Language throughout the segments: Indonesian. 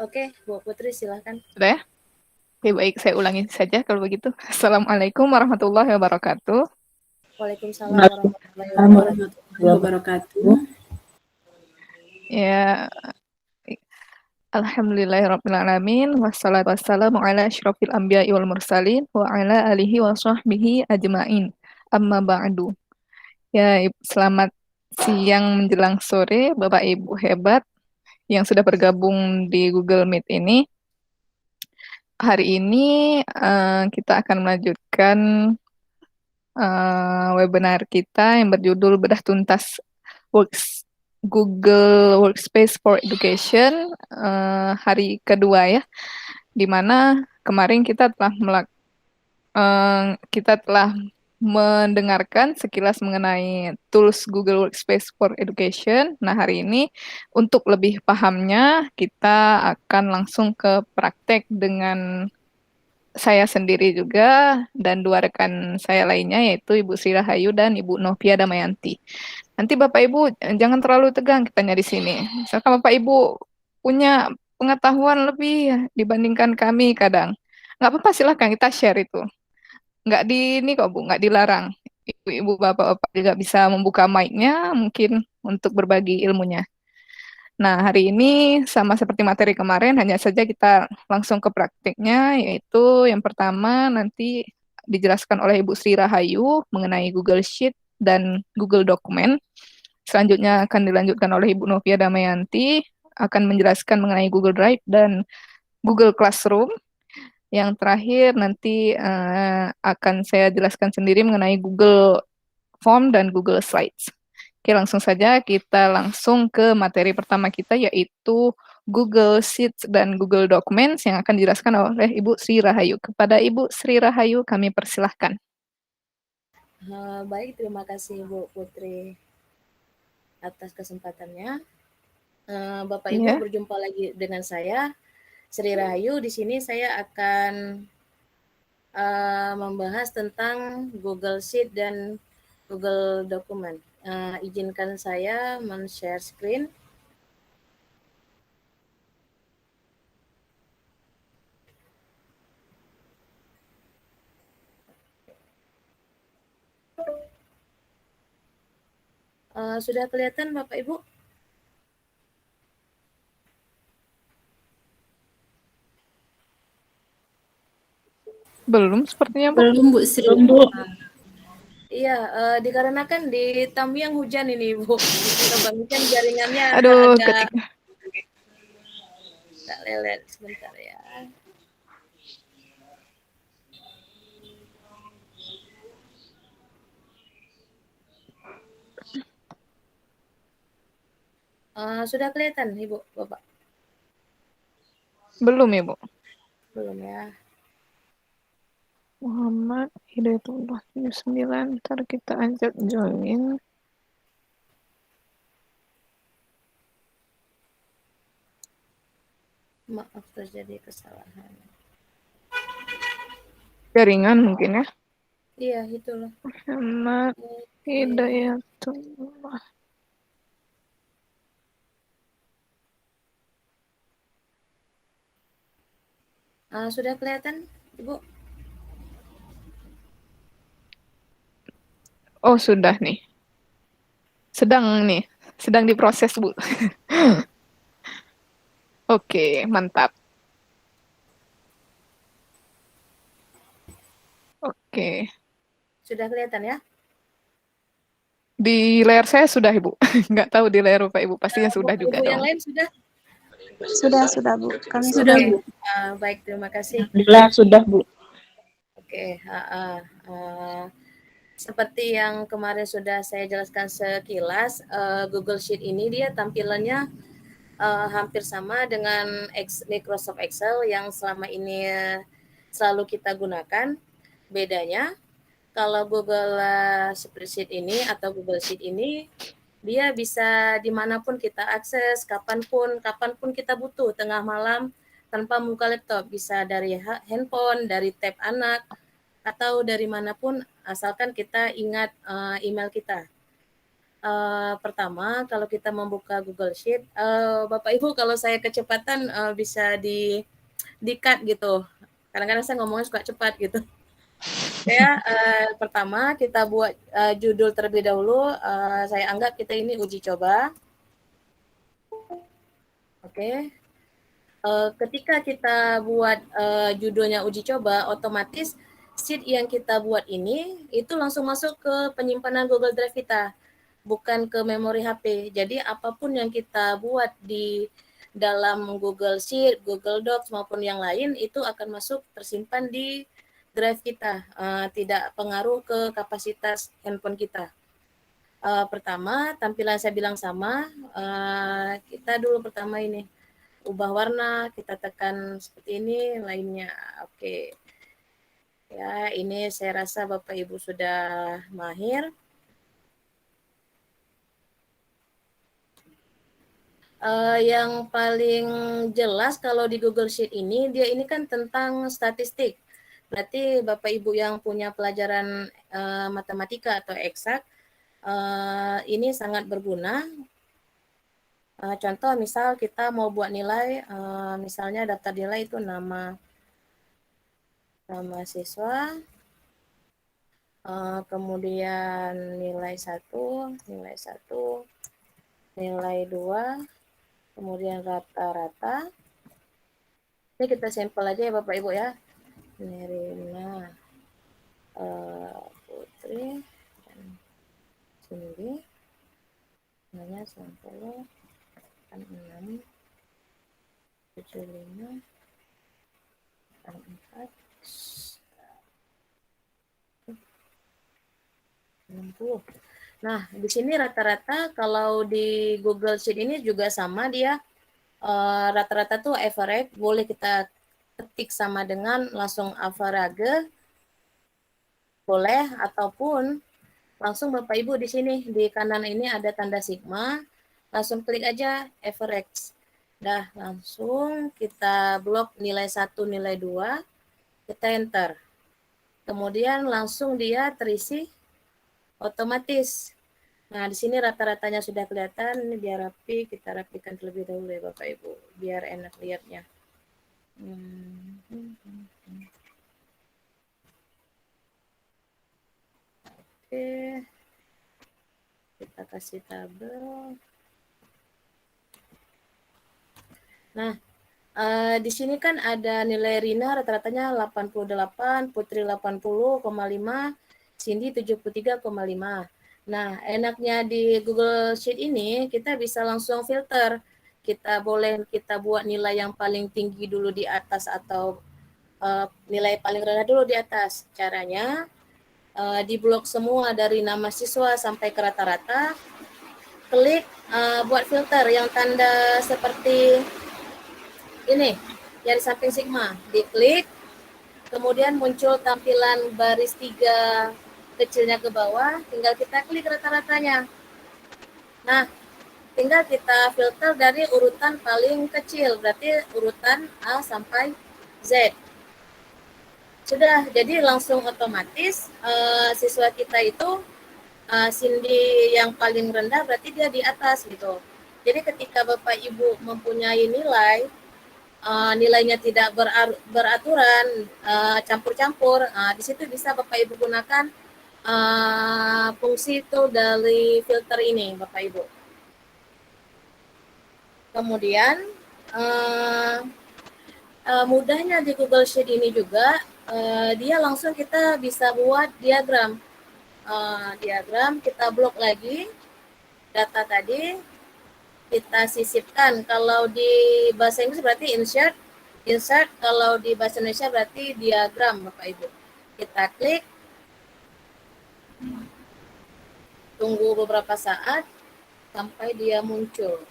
Oke, Bu Putri silahkan. Sudah ya? Oke, baik. Saya ulangi saja kalau begitu. Assalamualaikum warahmatullahi wabarakatuh. Waalaikumsalam warahmatullahi Waalaikumsalam wabarakatuh. warahmatullahi wabarakatuh. Ya, alhamdulillahirrahmanirrahim. Wassalatu wassalamu ala asyrafil anbiya'i wal mursalin wa ala alihi wa sahbihi ajma'in. Amma ba'du. Ya, selamat siang menjelang sore, Bapak Ibu hebat yang sudah bergabung di Google Meet ini. Hari ini kita akan melanjutkan webinar kita yang berjudul Bedah Tuntas Works Google Workspace for Education hari kedua ya, di mana kemarin kita telah mendengarkan sekilas mengenai tools Google Workspace for Education. Nah, hari ini untuk lebih pahamnya kita akan langsung ke praktek dengan saya sendiri juga dan dua rekan saya lainnya yaitu Ibu Sri Rahayu dan Ibu Novia Damayanti. Nanti Bapak Ibu jangan terlalu tegang kitanya di sini. Misalkan Bapak Ibu punya pengetahuan lebih ya, dibandingkan kami kadang. Nggak apa-apa silahkan kita share itu. Nggak di ini kok Bu, nggak dilarang. Ibu-ibu bapak-bapak juga bisa membuka mic-nya mungkin untuk berbagi ilmunya. Nah, hari ini sama seperti materi kemarin, hanya saja kita langsung ke praktiknya, yaitu yang pertama nanti dijelaskan oleh Ibu Sri Rahayu mengenai Google Sheet dan Google Document. Selanjutnya akan dilanjutkan oleh Ibu Novia Damayanti, akan menjelaskan mengenai Google Drive dan Google Classroom. Yang terakhir nanti akan saya jelaskan sendiri mengenai Google Form dan Google Slides. Oke, langsung saja kita langsung ke materi pertama kita yaitu Google Sheets dan Google Documents yang akan dijelaskan oleh Ibu Sri Rahayu. Kepada Ibu Sri Rahayu kami persilahkan. Baik, terima kasih Bu Putri atas kesempatannya. Bapak Ibu Ya, berjumpa lagi dengan saya Sri Rahayu. Di sini saya akan membahas tentang Google Sheet dan Google Document. Izinkan saya men-share screen. Sudah kelihatan Bapak Ibu? belum sepertinya Bu. Belum Bu Sri. Belum, Bu. Iya, dikarenakan di Tamiang hujan ini, Bu. Kebanyakan jaringannya Aduh, agak lelet sebentar ya. Sudah kelihatan Ibu, Bapak? belum ya Bu. Belum ya. Muhammad Hidayatullah 79, ntar kita ajak join. Maaf terjadi kesalahan. Jaringan mungkin ya. Iya, itulah. Muhammad Oke. Hidayatullah. Sudah kelihatan, Ibu? Oh, sudah nih. Sedang diproses Bu. Oke, mantap. Oke. Sudah kelihatan ya? Di layar saya sudah, Ibu. Nggak tahu di layar Bapak Ibu. Pastinya sudah Bapak juga Ibu yang dong. lain sudah? Sudah Bu. Kami Sudah, sudah Oke. Bu. Baik, terima kasih. Alhamdulillah sudah Bu. Oke. Seperti yang kemarin sudah saya jelaskan sekilas, Google Sheet ini dia tampilannya hampir sama dengan Microsoft Excel yang selama ini selalu kita gunakan. Bedanya, kalau Google Spreadsheet ini atau Google Sheet ini, dia bisa dimanapun kita akses, kapanpun kita butuh, tengah malam, tanpa buka laptop. Bisa dari handphone, dari tab anak, atau dari manapun, asalkan kita ingat email kita. Pertama, kalau kita membuka Google Sheet, Bapak Ibu kalau saya kecepatan bisa di-cut gitu. Kadang-kadang saya ngomongnya suka cepat gitu. Ya, pertama kita buat judul terlebih dahulu. Saya anggap kita ini uji coba. Oke. Ketika kita buat judulnya uji coba, otomatis sheet yang kita buat ini itu langsung masuk ke penyimpanan Google Drive kita, bukan ke memori HP. Jadi apapun yang kita buat di dalam Google Sheet, Google Docs maupun yang lain itu akan masuk tersimpan di drive kita, tidak pengaruh ke kapasitas handphone kita. Pertama, tampilan saya bilang sama. Kita dulu pertama ini ubah warna, kita tekan seperti ini, lainnya. Oke. Ya, ini saya rasa Bapak Ibu sudah mahir. Yang paling jelas kalau di Google Sheet ini, dia ini kan tentang statistik. Berarti Bapak Ibu yang punya pelajaran matematika atau eksak, ini sangat berguna. Contoh misal kita mau buat nilai, misalnya daftar nilai itu nama siswa, kemudian nilai 1, nilai 2, kemudian rata-rata. Ini kita sampel aja ya Bapak Ibu ya. Nirina Putri dan Cindy, namanya 90, 6, 75, 4, 60. Nah, di sini rata-rata kalau di Google Sheet ini juga sama dia. Rata-rata tuh average, boleh kita ketik sama dengan langsung average, boleh, ataupun langsung Bapak Ibu di sini, di kanan ini ada tanda sigma, langsung klik aja average. Dah, langsung kita blok nilai 1, nilai 2, kita enter. Kemudian langsung dia terisi otomatis. Nah, di sini rata-ratanya sudah kelihatan. Ini biar rapi, kita rapikan terlebih dahulu ya Bapak Ibu, biar enak lihatnya. Oke, kita kasih tabel. Nah, di sini kan ada nilai Rina rata-ratanya 88, Putri 80,5, Cindy 73,5. Nah, enaknya di Google Sheet ini kita bisa langsung filter. Kita boleh kita buat nilai yang paling tinggi dulu di atas atau nilai paling rendah dulu di atas. Caranya di blok semua dari nama siswa sampai ke rata-rata, klik buat filter yang tanda seperti ini, yang di samping sigma, diklik, kemudian muncul tampilan baris 3 kecilnya ke bawah, tinggal kita klik rata-ratanya. Nah, tinggal kita filter dari urutan paling kecil, berarti urutan A sampai Z. Sudah, jadi langsung otomatis siswa kita itu Cindy yang paling rendah berarti dia di atas gitu. Jadi ketika Bapak Ibu mempunyai nilai, nilainya tidak beraturan, campur-campur, di situ bisa Bapak Ibu gunakan fungsi itu dari filter ini Bapak Ibu. Kemudian mudahnya di Google Sheet ini juga dia langsung kita bisa buat diagram. Diagram kita blok lagi data tadi, kita sisipkan. Kalau di bahasa Inggris berarti insert, kalau di bahasa Indonesia berarti diagram Bapak Ibu. Kita klik, tunggu beberapa saat sampai dia muncul.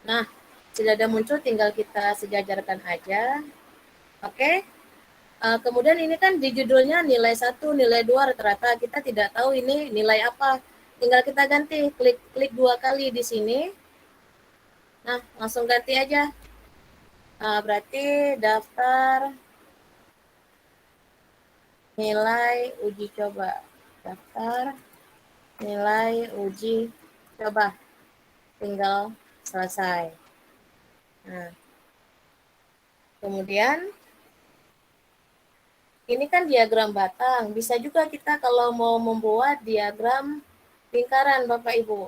Nah, sudah ada muncul tinggal kita sejajarkan aja. Oke. Kemudian ini kan di judulnya nilai 1, nilai 2 rata-rata, kita tidak tahu ini nilai apa. Tinggal kita ganti, klik 2 kali di sini. Nah, langsung ganti aja. Berarti daftar nilai uji coba. Daftar nilai uji coba, tinggal selesai. Nah, kemudian ini kan diagram batang, bisa juga kita kalau mau membuat diagram lingkaran Bapak Ibu.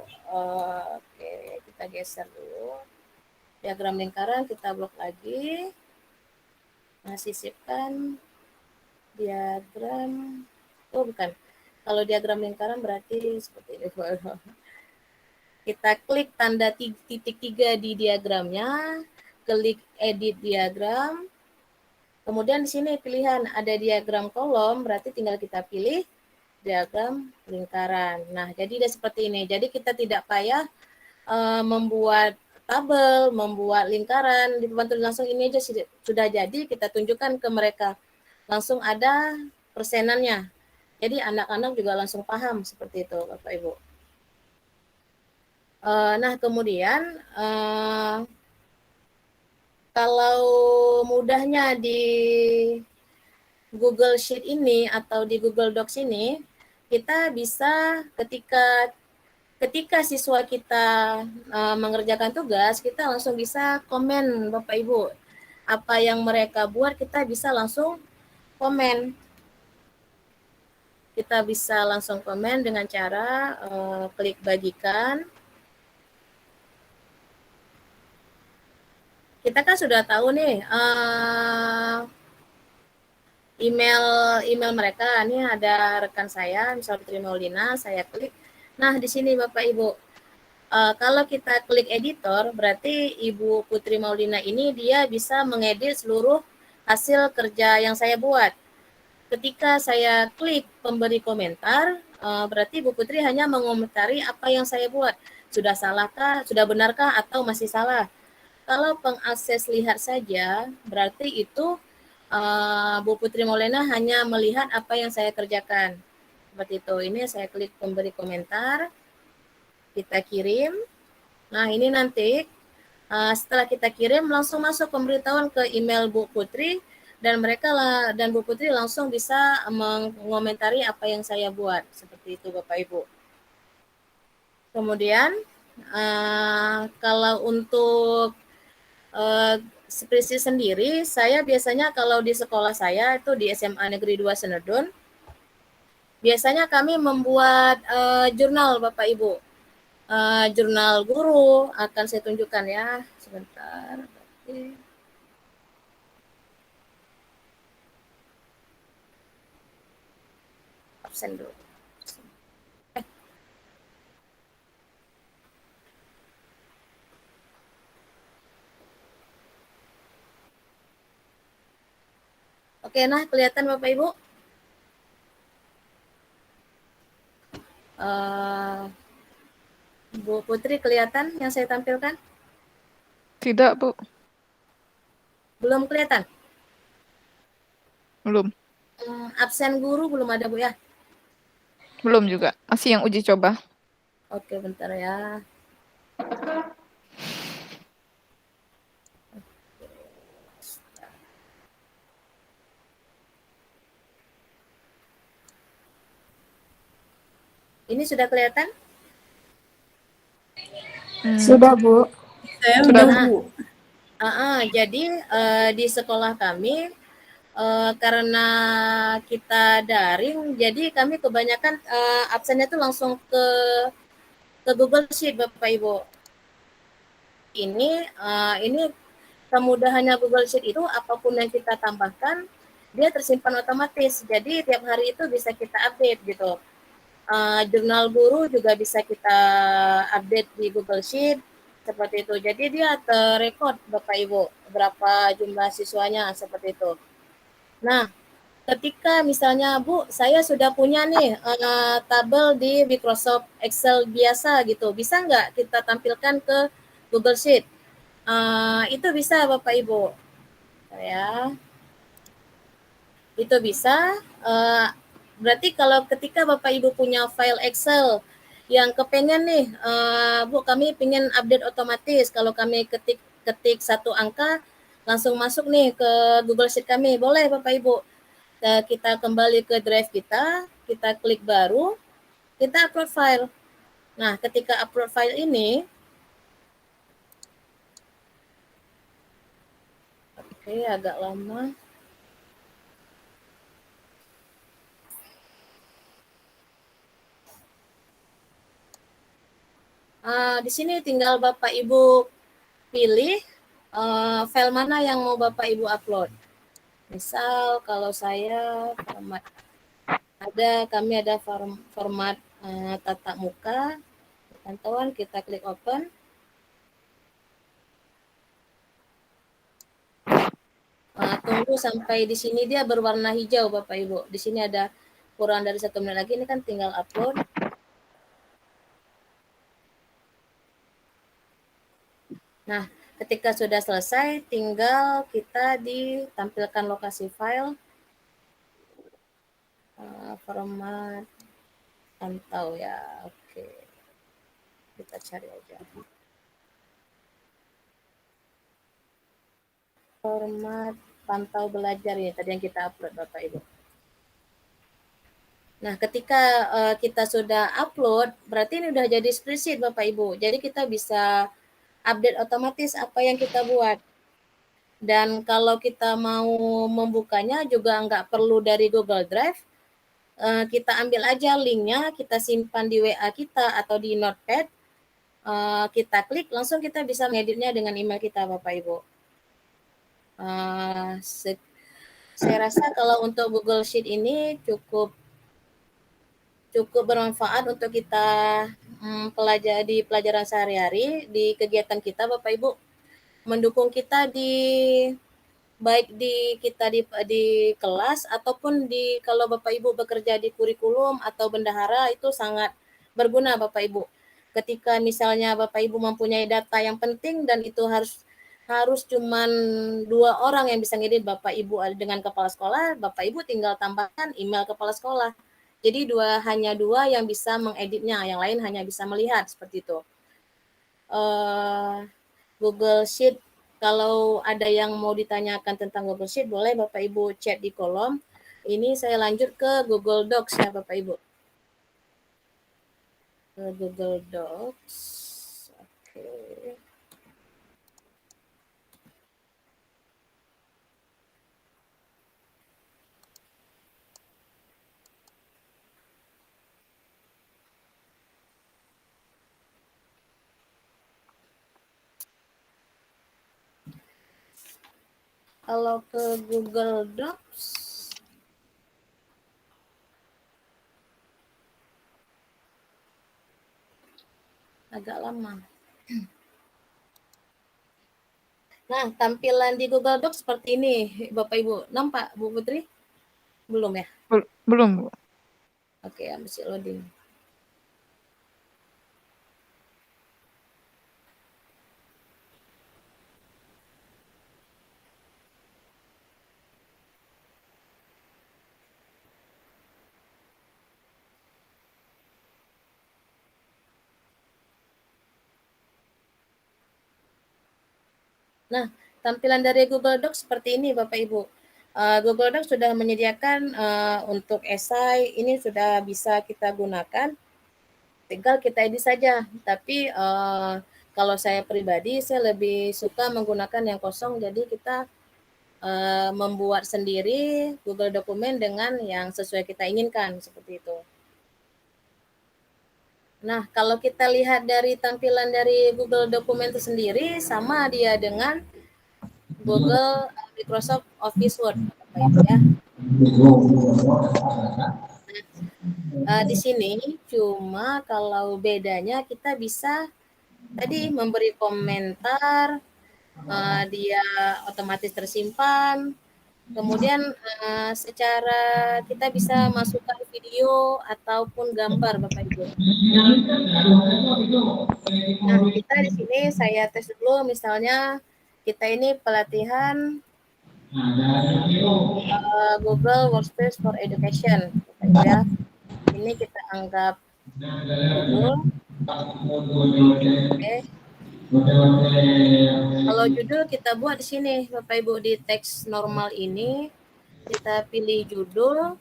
Oke, kita geser dulu. Diagram lingkaran kita blok lagi. Nah, sisipkan diagram, oh bukan. Kalau diagram lingkaran berarti seperti ini. Kita klik tanda titik 3 di diagramnya, klik edit diagram. Kemudian di sini pilihan ada diagram kolom, berarti tinggal kita pilih diagram lingkaran. Nah, jadi udah seperti ini. Jadi kita tidak payah membuat tabel, membuat lingkaran, dibantu langsung ini aja sudah jadi, kita tunjukkan ke mereka. Langsung ada persenannya. Jadi anak-anak juga langsung paham seperti itu, Bapak Ibu. Nah, kemudian kalau mudahnya di Google Sheet ini atau di Google Docs ini, kita bisa ketika siswa kita mengerjakan tugas, kita langsung bisa komen Bapak Ibu. Apa yang mereka buat kita bisa langsung komen. Kita bisa langsung komen dengan cara klik bagikan. Kita kan sudah tahu nih email mereka. Ini ada rekan saya, misalnya Putri Maulina, saya klik. Nah, di sini Bapak Ibu, kalau kita klik editor, berarti Ibu Putri Maulina ini dia bisa mengedit seluruh hasil kerja yang saya buat. Ketika saya klik pemberi komentar, berarti Ibu Putri hanya mengomentari apa yang saya buat. Sudah salahkah, sudah benarkah, atau masih salah. Kalau pengakses lihat saja, berarti itu Bu Putri Maulina hanya melihat apa yang saya kerjakan. Seperti itu. Ini saya klik pemberi komentar, kita kirim. Nah, ini nanti setelah kita kirim langsung masuk pemberitahuan ke email Bu Putri dan dan Bu Putri langsung bisa mengomentari apa yang saya buat. Seperti itu Bapak Ibu. Kemudian kalau untuk skripsi sendiri, saya biasanya kalau di sekolah saya itu di SMA Negeri 2 Senedun, biasanya kami membuat jurnal Bapak Ibu. Jurnal guru akan saya tunjukkan ya, sebentar. Absen dulu. Oke, nah kelihatan Bapak Ibu? Bu Putri kelihatan yang saya tampilkan? Tidak, Bu. Belum kelihatan? Belum. Absen guru belum ada Bu ya? Belum juga. Masih yang uji coba. Oke, bentar ya. Ini sudah kelihatan? Sudah, Bu. Saya Sudah, udah, Bu. Jadi di sekolah kami karena kita daring, jadi kami kebanyakan absennya tuh langsung ke Google Sheet Bapak Ibu. Ini kemudahannya Google Sheet itu apapun yang kita tambahkan dia tersimpan otomatis. Jadi tiap hari itu bisa kita update gitu. Jurnal guru juga bisa kita update di Google Sheet seperti itu. Jadi dia terrekod Bapak Ibu berapa jumlah siswanya seperti itu. Nah, ketika misalnya Bu, saya sudah punya nih tabel di Microsoft Excel biasa gitu, bisa nggak kita tampilkan ke Google Sheet? Itu bisa Bapak Ibu. Ya, itu bisa. Berarti kalau ketika Bapak Ibu punya file Excel yang kepengen nih, Bu kami pengen update otomatis, kalau kami ketik satu angka langsung masuk nih ke Google Sheet kami, boleh Bapak Ibu. Kita kembali ke drive kita klik baru, kita upload file. Nah, ketika upload file ini, oke, agak lama. Di sini tinggal Bapak Ibu pilih file mana yang mau Bapak Ibu upload. Misal kalau saya format kami ada format tatap muka, pantauan, kita klik open. Tunggu sampai di sini dia berwarna hijau Bapak Ibu. Di sini ada kurang dari 1 menit lagi, ini kan tinggal upload. Nah, ketika sudah selesai, tinggal kita ditampilkan lokasi file, format pantau ya, oke. Kita cari aja. Format pantau belajar ya, tadi yang kita upload Bapak Ibu. Nah, ketika kita sudah upload, berarti ini udah jadi spreadsheet Bapak Ibu. Jadi kita bisa update otomatis apa yang kita buat. Dan kalau kita mau membukanya juga nggak perlu dari Google Drive. Kita ambil aja linknya, kita simpan di WA kita atau di Notepad. Kita klik, langsung kita bisa mengeditnya dengan email kita Bapak Ibu. Saya rasa kalau untuk Google Sheet ini cukup bermanfaat untuk kita pelajari pelajaran sehari-hari, di kegiatan kita Bapak Ibu, mendukung kita baik di kelas ataupun kalau Bapak Ibu bekerja di kurikulum atau bendahara, itu sangat berguna Bapak Ibu. Ketika misalnya Bapak Ibu mempunyai data yang penting dan itu harus cuman 2 orang yang bisa ngedit, Bapak Ibu dengan kepala sekolah, Bapak Ibu tinggal tambahkan email kepala sekolah. Jadi hanya dua yang bisa mengeditnya, yang lain hanya bisa melihat, seperti itu. Google Sheet, kalau ada yang mau ditanyakan tentang Google Sheet, boleh Bapak Ibu chat di kolom. Ini saya lanjut ke Google Docs ya Bapak Ibu. Ke Google Docs. Oke. Kalau ke Google Docs, agak lama. Nah, tampilan di Google Docs seperti ini, Bapak Ibu. Nampak, Bu Putri? Belum ya? Belum, Bu. Oke, masih loading. Nah, tampilan dari Google Docs seperti ini Bapak Ibu. Google Docs sudah menyediakan untuk esai, ini sudah bisa kita gunakan. Tinggal kita edit saja. Tapi kalau saya pribadi, saya lebih suka menggunakan yang kosong. Jadi kita membuat sendiri Google Dokumen dengan yang sesuai kita inginkan, seperti itu. Nah, kalau kita lihat dari tampilan dari Google Dokumen itu sendiri, sama dia dengan Google Microsoft Office Word, Bapak Ibu ya. Di sini cuma kalau bedanya kita bisa tadi memberi komentar, dia otomatis tersimpan. Kemudian secara kita bisa masukkan video ataupun gambar Bapak Ibu. Nah, kita di sini saya tes dulu, misalnya kita ini pelatihan Google Workspace for Education, Bapak Ibu ya. Ini kita anggap judul. Oke. Kalau judul kita buat di sini Bapak Ibu, di teks normal ini kita pilih judul,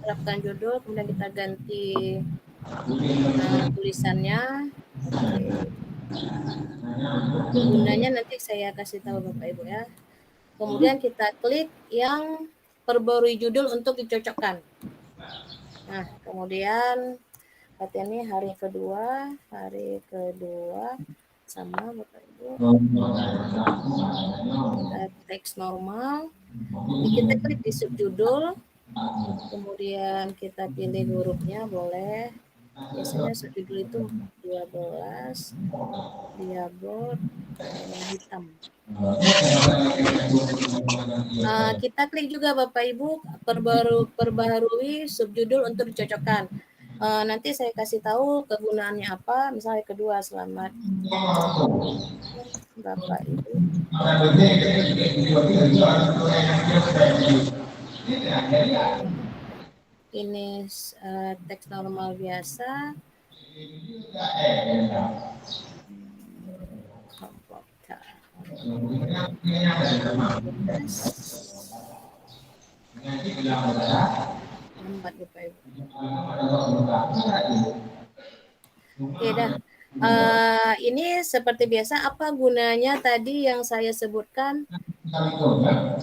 terapkan judul, kemudian kita ganti tulisannya. Oke. Gunanya nanti saya kasih tahu Bapak Ibu ya. Kemudian kita klik yang perbarui judul untuk dicocokkan. Nah, kemudian latihannya hari kedua sama Bapak Ibu. Kita teks normal. Kita klik di subjudul. Kemudian kita pilih hurufnya boleh. Biasanya subjudul itu 12 diabot warna hitam. Kita klik juga Bapak Ibu perbaharui subjudul untuk dicocokkan. Nanti saya kasih tahu kegunaannya apa. Misalnya kedua, selamat Bapak Ibu. Ini teks normal biasa. Lambat Bapak Ibu. Oke dah. Ini seperti biasa, apa gunanya tadi yang saya sebutkan?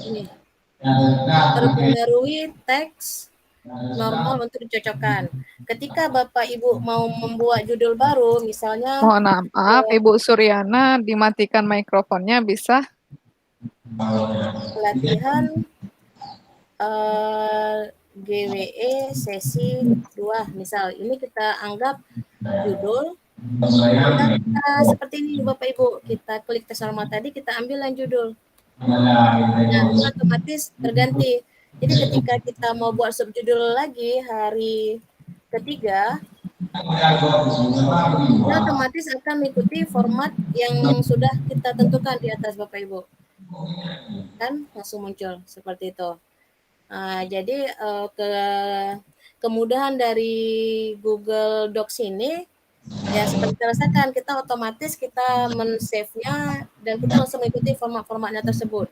Ini perbarui teks normal untuk dicocokkan. Ketika Bapak Ibu mau membuat judul baru, misalnya Mohon maaf, Ibu Suryana, dimatikan mikrofonnya bisa? Pelatihan GWE sesi 2 misal. Ini kita anggap judul. Kita seperti ini Bapak Ibu, kita klik tes normal tadi, kita ambil yang judul. Nah, otomatis terganti. Jadi ketika kita mau buat subjudul lagi hari ketiga, kita otomatis akan mengikuti format yang sudah kita tentukan di atas Bapak Ibu. Kan langsung muncul seperti itu. Jadi kemudahan dari Google Docs ini ya seperti rasakan, kita otomatis kita men-save-nya dan kita langsung mengikuti format-formatnya tersebut.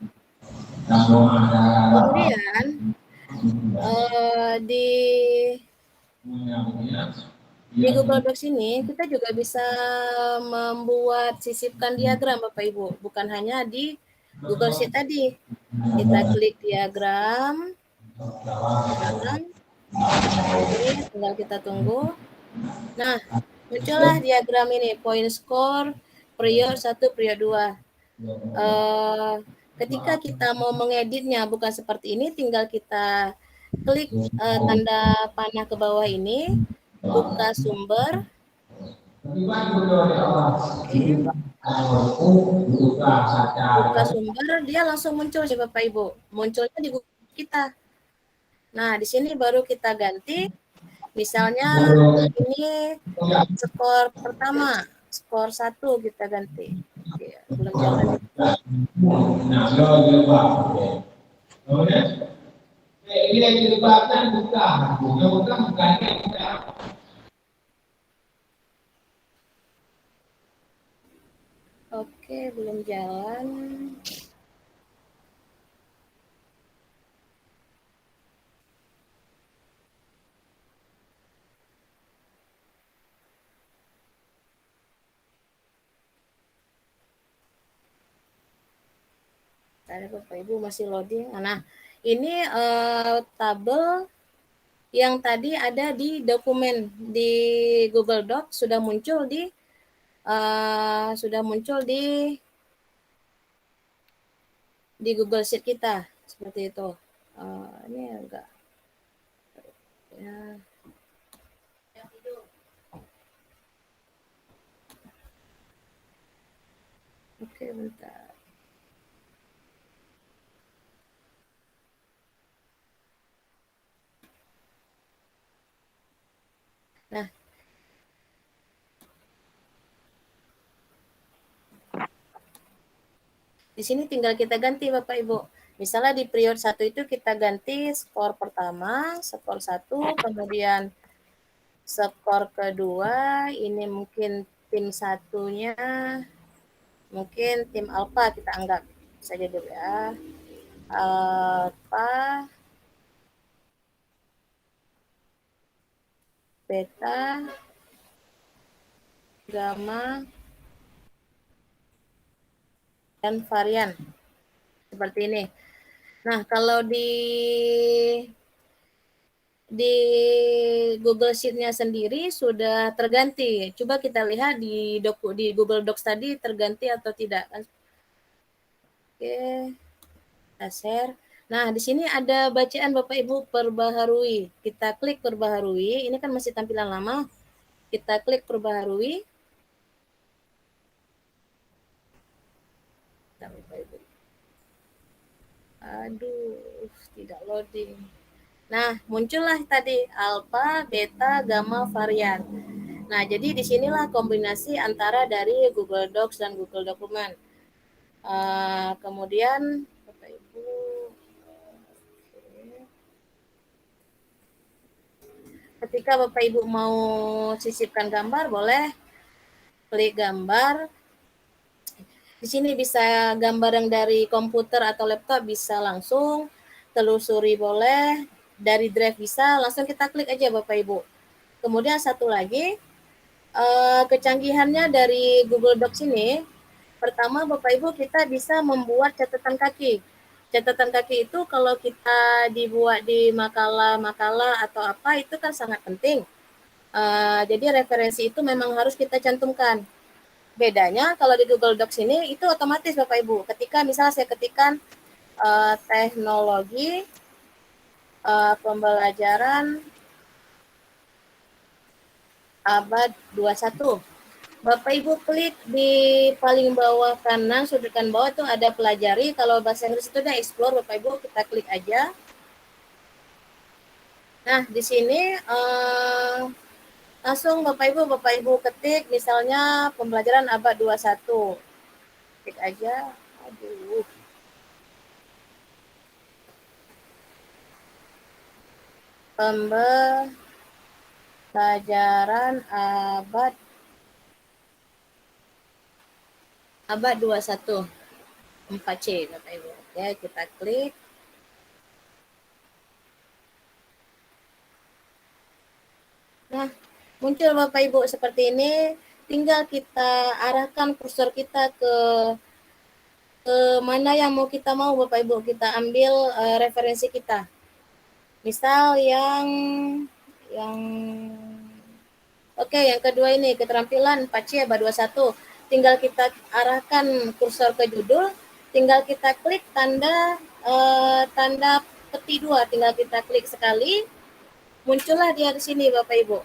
Kemudian di Google Docs ini kita juga bisa membuat sisipkan diagram Bapak Ibu, bukan hanya di Google Sheet tadi. Kita klik diagram. Ini tinggal kita tunggu. Nah, muncullah diagram ini, point score period 1, period 2. Ketika kita mau mengeditnya bukan seperti ini, tinggal kita klik tanda panah ke bawah ini, buka sumber. Buka sumber, dia langsung muncul sih Bapak Ibu. Munculnya di Google kita. Nah, di sini baru kita ganti. Misalnya ini skor pertama, skor 1 kita ganti. Oke, belum jalan. Oke, belum jalan. Ada Bapak Ibu masih loading. Nah, ini tabel yang tadi ada di dokumen di Google Docs sudah muncul di Google Sheet kita seperti itu. Ini enggak ya. Oke, bentar. Nah, di sini tinggal kita ganti Bapak Ibu. Misalnya di period 1 itu kita ganti skor pertama, skor 1, kemudian skor kedua, ini mungkin tim satunya, mungkin tim Alpha kita anggap saja dulu ya. Alpha. beta, gamma, dan varian. Seperti ini. Nah, kalau di Google Sheet-nya sendiri sudah terganti. Coba kita lihat di Google Docs tadi terganti atau tidak. Oke, kita share. Nah, di sini ada bacaan Bapak Ibu perbaharui. Kita klik perbaharui. Ini kan masih tampilan lama. Kita klik perbaharui. Nah, Bapak Ibu. Aduh, tidak loading. Nah, muncullah tadi alpha, beta, gamma, varian. Nah, jadi disinilah kombinasi antara dari Google Docs dan Google Document. Kemudian, Bapak Ibu, ketika Bapak Ibu mau sisipkan gambar, boleh klik gambar. Di sini bisa gambar yang dari komputer atau laptop bisa langsung, telusuri boleh, dari drive bisa, langsung kita klik aja Bapak Ibu. Kemudian satu lagi, kecanggihannya dari Google Docs ini, pertama Bapak Ibu kita bisa membuat catatan kaki. Catatan kaki itu kalau kita dibuat di makalah-makalah atau apa itu kan sangat penting. Jadi referensi itu memang harus kita cantumkan. Bedanya kalau di Google Docs ini itu otomatis Bapak Ibu. Ketika misalnya saya ketikkan teknologi pembelajaran abad 21. Bapak Ibu klik di paling bawah kanan, sudut kanan bawah itu ada pelajari. Kalau bahasa Inggris itu ada explore, Bapak Ibu kita klik aja. Nah, di sini langsung Bapak Ibu ketik misalnya pembelajaran abad 21. Klik aja. Aduh. Pembelajaran abad 21. 4C Bapak Ibu. Oke, kita klik. Nah, muncul Bapak Ibu seperti ini, tinggal kita arahkan kursor kita ke mana yang kita mau Bapak Ibu, kita ambil referensi kita. Misal yang yang kedua ini keterampilan 4C abad 21. Tinggal kita arahkan kursor ke judul, tinggal kita klik tanda peti 2, tinggal kita klik sekali, muncullah dia di sini Bapak Ibu.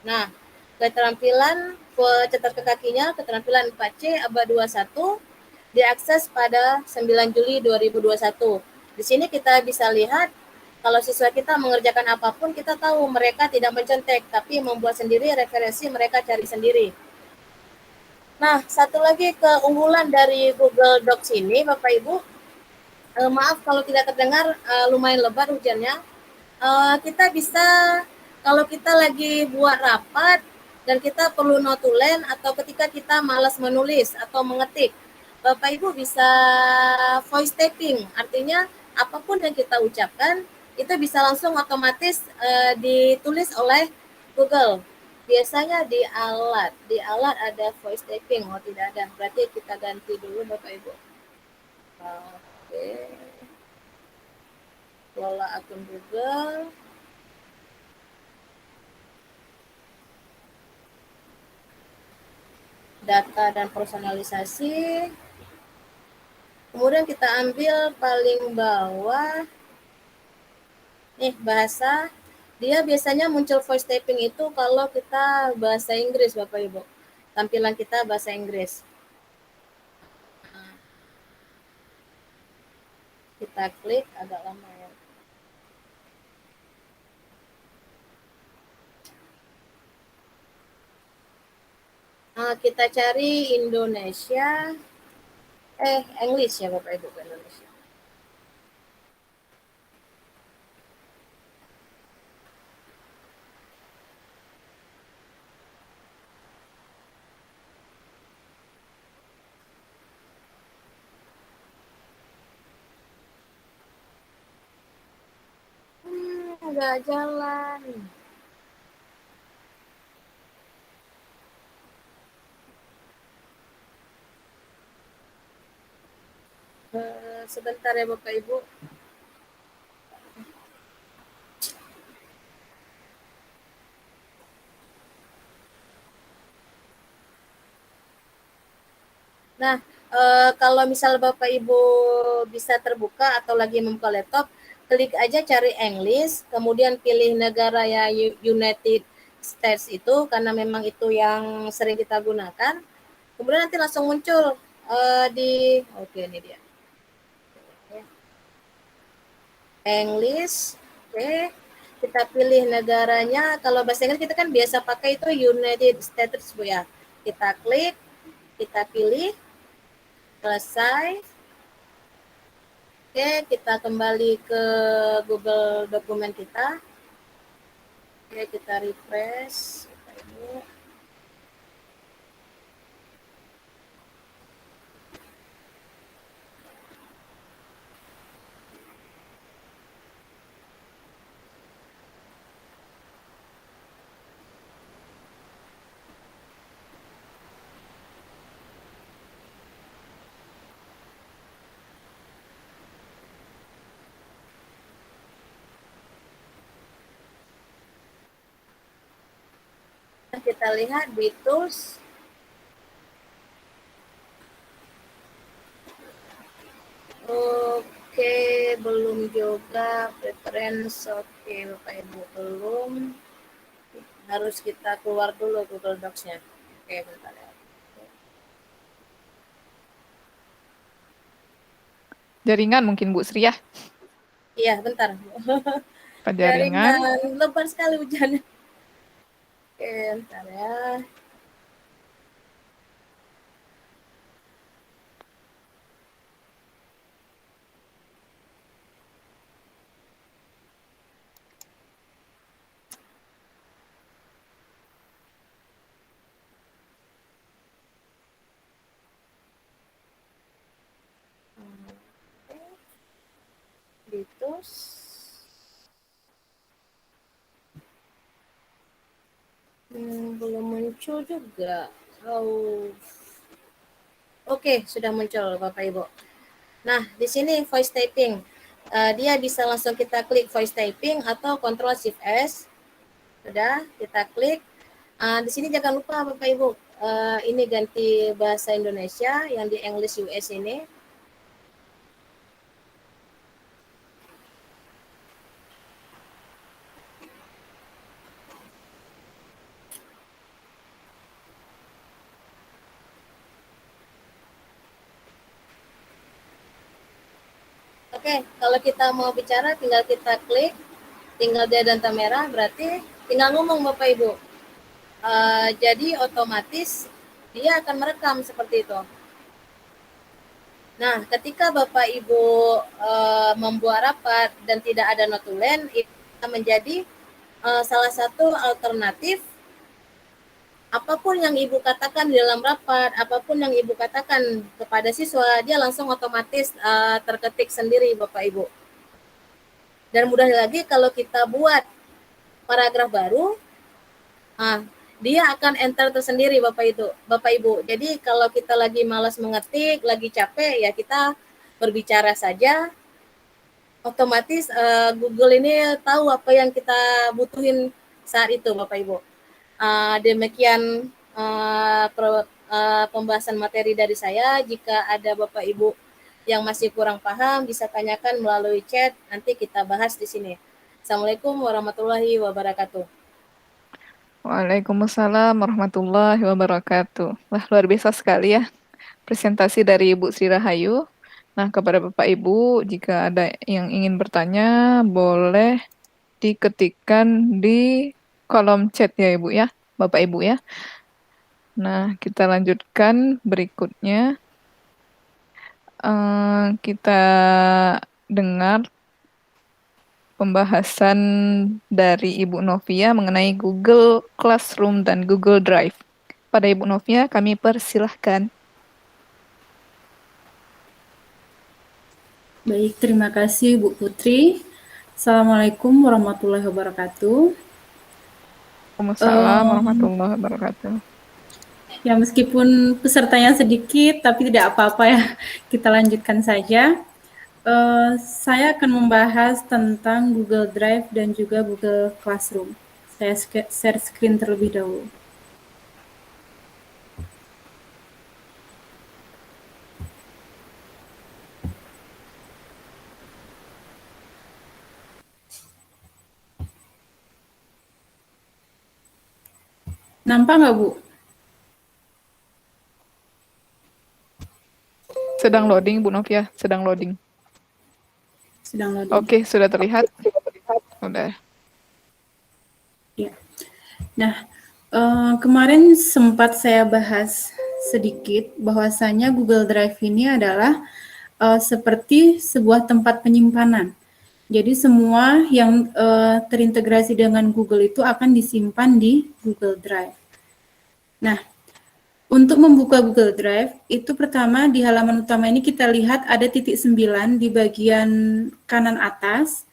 Nah, keterampilan catatan kakinya, keterampilan 4C abad 21 diakses pada 9 Juli 2021. Di sini kita bisa lihat kalau siswa kita mengerjakan apapun, kita tahu mereka tidak mencontek, tapi membuat sendiri referensi mereka cari sendiri. Nah, satu lagi keunggulan dari Google Docs ini, Bapak Ibu, maaf kalau tidak terdengar, lumayan lebat hujannya. Kita bisa, kalau kita lagi buat rapat dan kita perlu notulen atau ketika kita malas menulis atau mengetik, Bapak Ibu bisa voice typing, artinya apapun yang kita ucapkan itu bisa langsung otomatis ditulis oleh Google. Biasanya di alat ada voice typing, oh tidak ada, berarti kita ganti dulu Bapak Ibu. Oke. Kelola akun Google. Data dan personalisasi. Kemudian kita ambil paling bawah. Nih, bahasa. Dia biasanya muncul voice typing itu kalau kita bahasa Inggris, Bapak Ibu. Tampilan kita bahasa Inggris. Kita klik, agak lama ya. Kita cari Indonesia. English ya Bapak Ibu, Indonesia. Nggak jalan. Sebentar ya Bapak Ibu. Nah, kalau misal Bapak Ibu bisa terbuka atau lagi membuka laptop, klik aja cari English, kemudian pilih negara ya United States itu karena memang itu yang sering kita gunakan. Kemudian nanti langsung muncul oke ini dia. English, oke. Kita pilih negaranya. Kalau bahasa Inggris kita kan biasa pakai itu United States Bu ya. Kita klik, kita pilih, selesai. Oke, kita kembali ke Google dokumen kita. Oke, kita refresh. Kita lihat di tools. Oke, belum juga preference. Oke, Bapak Ibu belum. Harus kita keluar dulu Google Docs-nya. Oke, bentar ya. Jaringan mungkin Bu Sri ya. Iya, bentar. Jaringan. Lebar sekali hujannya. Oke, bentar ya. Ditus. Belum muncul juga. Oke, sudah muncul Bapak Ibu. Nah, di sini voice typing. Dia bisa langsung kita klik voice typing atau Ctrl Shift S. Sudah, kita klik. Di sini jangan lupa Bapak Ibu, ini ganti bahasa Indonesia yang di English US ini. Oke, kalau kita mau bicara tinggal kita klik, tinggal dia dan merah, berarti tinggal ngomong Bapak Ibu. Jadi otomatis dia akan merekam seperti itu. Nah, ketika Bapak Ibu membuat rapat dan tidak ada notulen, itu menjadi salah satu alternatif. Apapun yang Ibu katakan di dalam rapat, apapun yang Ibu katakan kepada siswa, dia langsung otomatis terketik sendiri Bapak Ibu. Dan mudah lagi kalau kita buat paragraf baru, dia akan enter tersendiri Bapak Ibu. Jadi kalau kita lagi malas mengetik, lagi capek, ya kita berbicara saja. Otomatis Google ini tahu apa yang kita butuhin saat itu Bapak Ibu. Demikian pembahasan materi dari saya. Jika ada Bapak Ibu yang masih kurang paham, bisa tanyakan melalui chat, nanti kita bahas di sini. Assalamualaikum warahmatullahi wabarakatuh. Waalaikumsalam warahmatullahi wabarakatuh. Wah, luar biasa sekali ya presentasi dari Ibu Sri Rahayu. Nah, kepada Bapak Ibu, jika ada yang ingin bertanya, boleh diketikkan di kolom chat ya Ibu ya, Bapak Ibu ya. Nah, kita lanjutkan berikutnya. Kita dengar pembahasan dari Ibu Novia mengenai Google Classroom dan Google Drive. Pada Ibu Novia, kami persilahkan. Baik, terima kasih Bu Putri. Assalamualaikum warahmatullahi wabarakatuh. Waalaikumsalam warahmatullahi wabarakatuh. Ya, meskipun pesertanya sedikit, tapi tidak apa-apa ya. Kita lanjutkan saja. Saya akan membahas tentang Google Drive dan juga Google Classroom. Saya share screen terlebih dahulu. Nampak nggak, Bu? Sedang loading, Bu Novia, sedang loading. Sedang loading. Oke, sudah terlihat. Udah. Ya. Nah, kemarin sempat saya bahas sedikit bahwasanya Google Drive ini adalah seperti sebuah tempat penyimpanan. Jadi semua yang terintegrasi dengan Google itu akan disimpan di Google Drive. Nah, untuk membuka Google Drive, itu pertama di halaman utama ini kita lihat ada titik 9 di bagian kanan atas.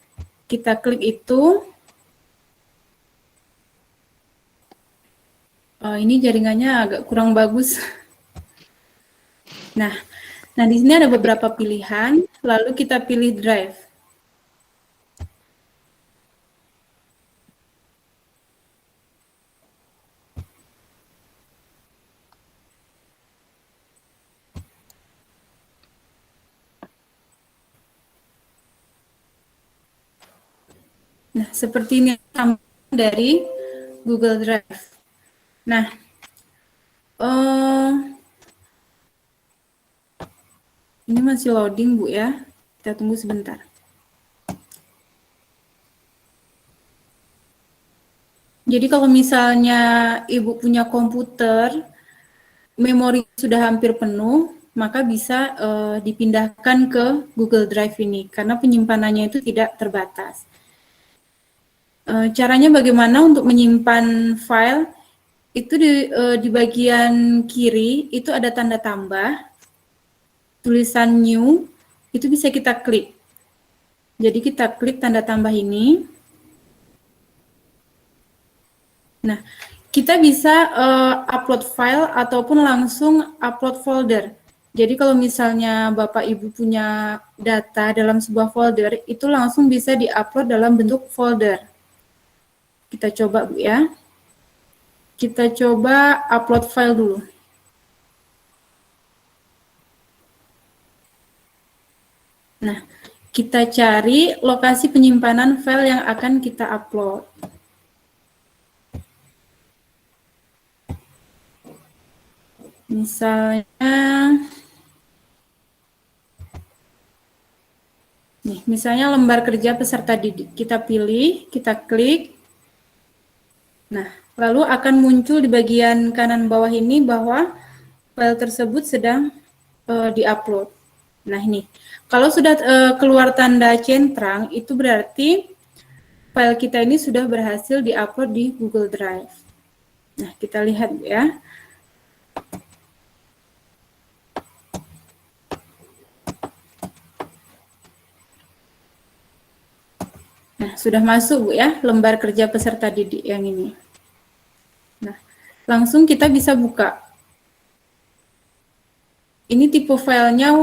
Kita klik itu. Ini jaringannya agak kurang bagus. Nah, di sini ada beberapa pilihan, lalu kita pilih Drive. Nah, seperti ini tampilan dari Google Drive. Nah, ini masih loading, Bu ya. Kita tunggu sebentar. Jadi kalau misalnya Ibu punya komputer, memori sudah hampir penuh, maka bisa dipindahkan ke Google Drive ini, karena penyimpanannya itu tidak terbatas. Caranya bagaimana untuk menyimpan file? Itu di bagian kiri itu ada tanda tambah, tulisan new, itu bisa kita klik. Jadi kita klik tanda tambah ini. Nah, kita bisa upload file ataupun langsung upload folder. Jadi kalau misalnya Bapak Ibu punya data dalam sebuah folder, itu langsung bisa diupload dalam bentuk folder. Kita coba, Bu ya. Kita coba upload file dulu. Nah, kita cari lokasi penyimpanan file yang akan kita upload. Misalnya lembar kerja peserta didik. Kita pilih, kita klik. Nah, lalu akan muncul di bagian kanan bawah ini bahwa file tersebut sedang diupload. Nah, ini. Kalau sudah keluar tanda centang, itu berarti file kita ini sudah berhasil diupload di Google Drive. Nah, kita lihat ya. Nah, sudah masuk, Bu ya, lembar kerja peserta didik yang ini. Nah, langsung kita bisa buka. Ini tipe filenya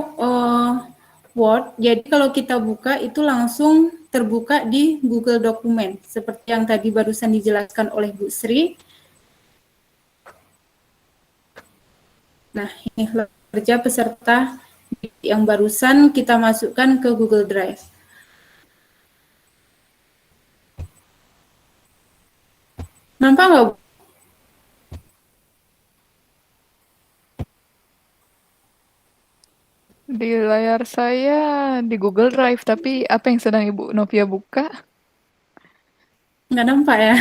Word, jadi kalau kita buka itu langsung terbuka di Google Dokumen, seperti yang tadi barusan dijelaskan oleh Bu Sri. Nah, ini kerja peserta yang barusan kita masukkan ke Google Drive. Nampak nggak, Bu? Di layar saya di Google Drive, tapi apa yang sedang Ibu Novia buka? Nggak nampak ya?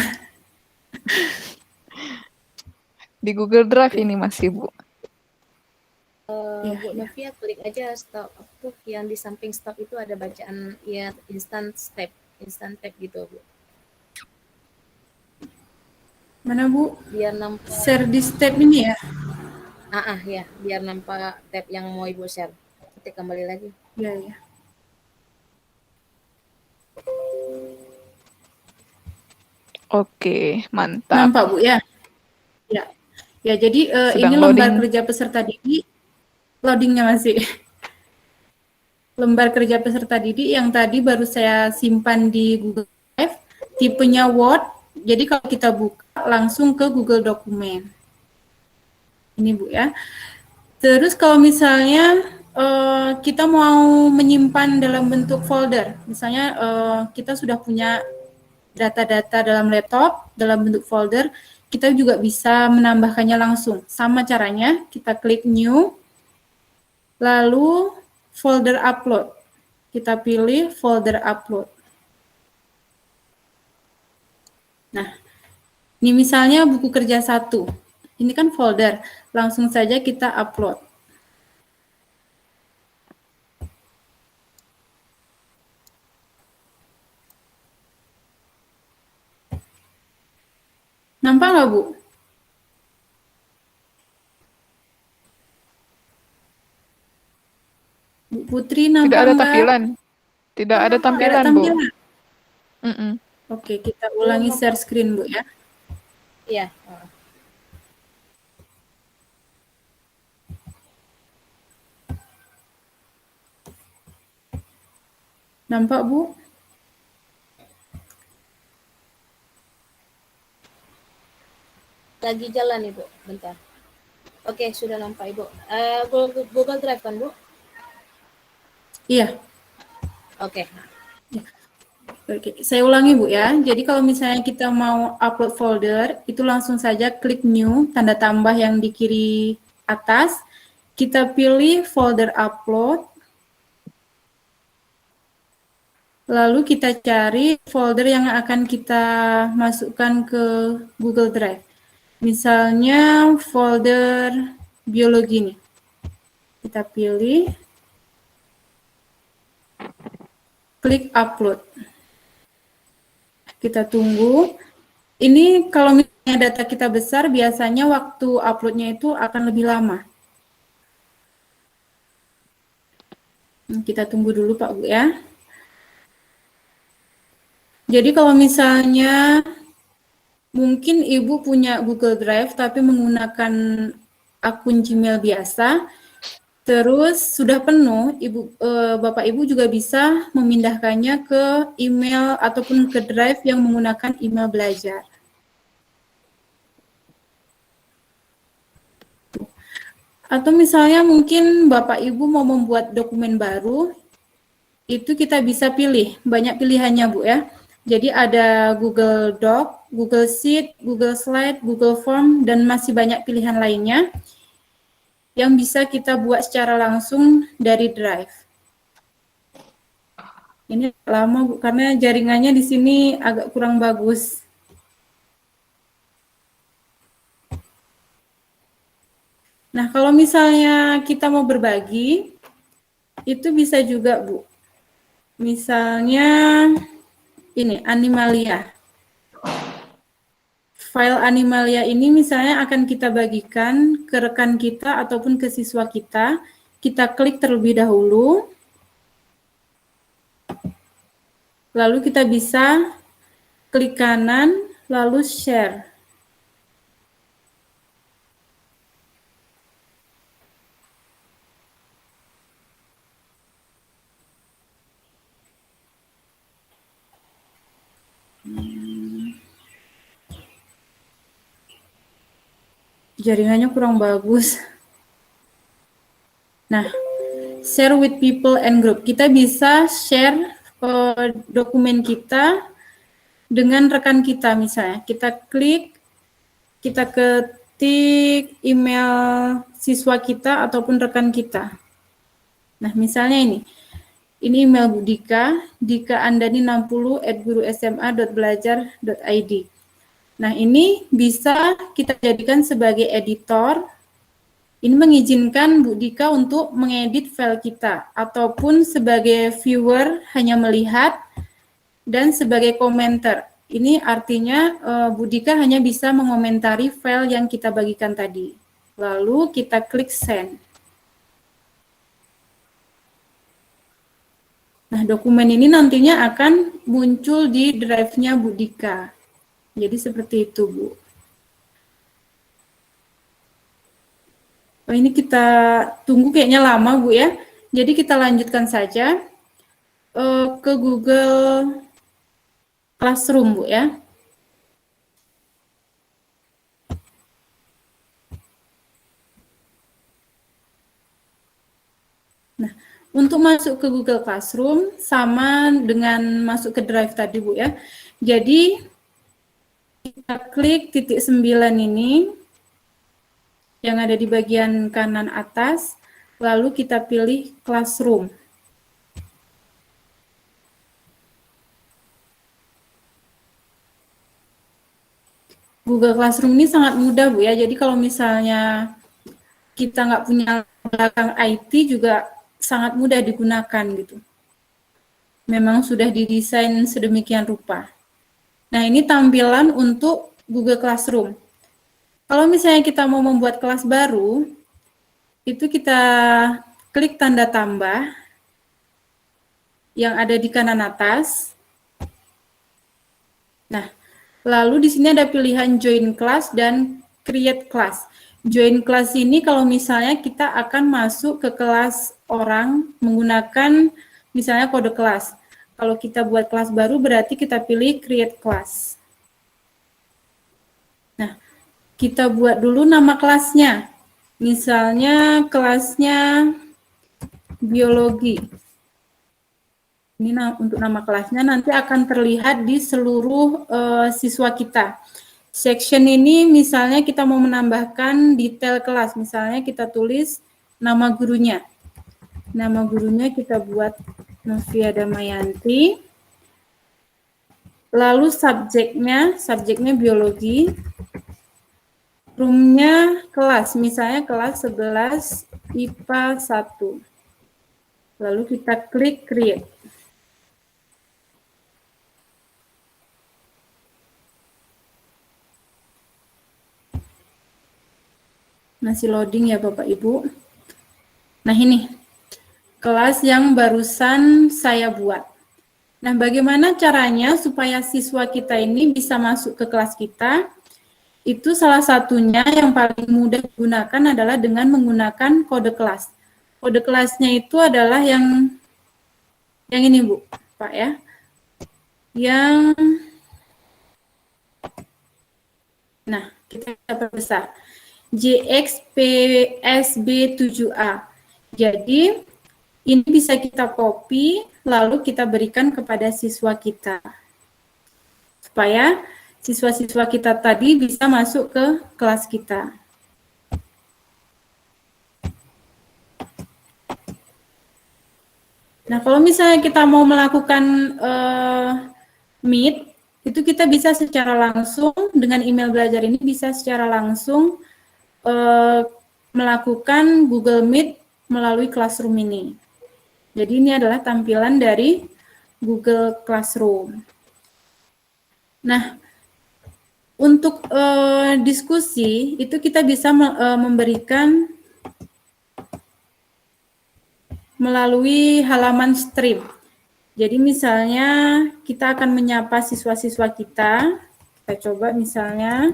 Di Google Drive ini masih, Bu. Bu Novia klik aja stop tuh yang di samping stop itu ada bacaan ya instant tab gitu, Bu. Mana, Bu? Biar nampak. Share di tab ini ya? Ya, biar nampak tab yang mau Ibu share. Kita kembali lagi. Ya, ya. Oke, mantap. Nampak, Bu ya? Ya. Ya, jadi ini Sedang lembar loading. kerja peserta didik, loadingnya masih. Lembar kerja peserta didik yang tadi baru saya simpan di Google Drive, tipenya Word, jadi kalau kita buka langsung ke Google Dokumen. Ini Bu ya. Terus kalau misalnya kita mau menyimpan dalam bentuk folder, misalnya kita sudah punya data-data dalam laptop, dalam bentuk folder, kita juga bisa menambahkannya langsung. Sama caranya, kita klik New, lalu folder upload. Kita pilih folder upload. Nah, ini misalnya buku kerja 1. Ini kan folder, langsung saja kita upload. Nampak nggak, Bu? Bu Putri Tidak nampak ada nggak? tampilan. Tidak ada Nggak ada tampilan, Bu. tampilan. Mm-mm. Oke, kita ulangi share screen, Bu ya. Iya. Nampak, Bu? Lagi jalan Ibu, bentar. Oke, sudah nampak Ibu. Google Drive kan Bu? Iya. Oke. Oke, saya ulangi Bu ya. Jadi kalau misalnya kita mau upload folder, itu langsung saja klik new, tanda tambah yang di kiri atas. Kita pilih folder upload. Lalu kita cari folder yang akan kita masukkan ke Google Drive. Misalnya folder biologi nih. Kita pilih, klik upload. Kita tunggu. Ini kalau misalnya data kita besar, biasanya waktu uploadnya itu akan lebih lama. Kita tunggu dulu Pak Bu ya. Jadi kalau misalnya mungkin Ibu punya Google Drive tapi menggunakan akun Gmail biasa, terus sudah penuh, Bapak Ibu juga bisa memindahkannya ke email ataupun ke Drive yang menggunakan email belajar. Atau misalnya mungkin Bapak Ibu mau membuat dokumen baru, itu kita bisa pilih, banyak pilihannya Bu ya. Jadi ada Google Doc, Google Sheet, Google Slide, Google Form, dan masih banyak pilihan lainnya yang bisa kita buat secara langsung dari Drive. Ini lama Bu, karena jaringannya di sini agak kurang bagus. Nah, kalau misalnya kita mau berbagi, itu bisa juga Bu. Misalnya ini, Animalia. File Animalia ini misalnya akan kita bagikan ke rekan kita ataupun ke siswa kita. Kita klik terlebih dahulu. Lalu kita bisa klik kanan, lalu share. Jaringannya kurang bagus. Nah, share with people and group. Kita bisa share dokumen kita dengan rekan kita misalnya. Kita klik, kita ketik email siswa kita ataupun rekan kita. Nah, misalnya ini email Bu Dika, dikaandani60@gurusma.belajar.id. Nah, ini bisa kita jadikan sebagai editor. Ini mengizinkan Bu Dika untuk mengedit file kita, ataupun sebagai viewer hanya melihat, dan sebagai komentar. Ini artinya Bu Dika hanya bisa mengomentari file yang kita bagikan tadi. Lalu kita klik send. Nah, dokumen ini nantinya akan muncul di drive-nya Bu Dika. Jadi seperti itu, Bu. Oh, ini kita tunggu kayaknya lama Bu ya. Jadi kita lanjutkan saja ke Google Classroom Bu ya. Nah, untuk masuk ke Google Classroom sama dengan masuk ke Drive tadi Bu ya. Jadi kita klik titik 9 ini yang ada di bagian kanan atas, lalu kita pilih Classroom. Google Classroom ini sangat mudah Bu ya, jadi kalau misalnya kita nggak punya belakang IT juga sangat mudah digunakan gitu. Memang sudah didesain sedemikian rupa. Nah, ini tampilan untuk Google Classroom. Kalau misalnya kita mau membuat kelas baru, itu kita klik tanda tambah yang ada di kanan atas. Nah, lalu di sini ada pilihan Join Class dan Create Class. Join Class ini kalau misalnya kita akan masuk ke kelas orang menggunakan misalnya kode kelas. Kalau kita buat kelas baru berarti kita pilih Create Class. Nah, kita buat dulu nama kelasnya. Misalnya kelasnya biologi. Ini untuk nama kelasnya nanti akan terlihat di seluruh siswa kita. Section ini misalnya kita mau menambahkan detail kelas. Misalnya kita tulis nama gurunya. Nama gurunya kita buat Novia Damayanti. Lalu subjeknya biologi. Roomnya kelas, misalnya kelas 11 IPA 1. Lalu kita klik create. Masih loading ya Bapak Ibu. Nah ini, kelas yang barusan saya buat. Nah bagaimana caranya supaya siswa kita ini bisa masuk ke kelas kita? Itu salah satunya yang paling mudah digunakan adalah dengan menggunakan kode kelas. Kode kelasnya itu adalah yang ini Bu, Pak ya. Nah, kita perbesar. JXPSB7A. Jadi, ini bisa kita copy, lalu kita berikan kepada siswa kita. Supaya siswa-siswa kita tadi bisa masuk ke kelas kita. Nah, kalau misalnya kita mau melakukan Meet, itu kita bisa secara langsung, dengan email belajar ini bisa secara langsung melakukan Google Meet melalui Classroom ini. Jadi ini adalah tampilan dari Google Classroom. Nah, untuk diskusi itu kita bisa memberikan melalui halaman stream. Jadi misalnya kita akan menyapa siswa-siswa kita coba misalnya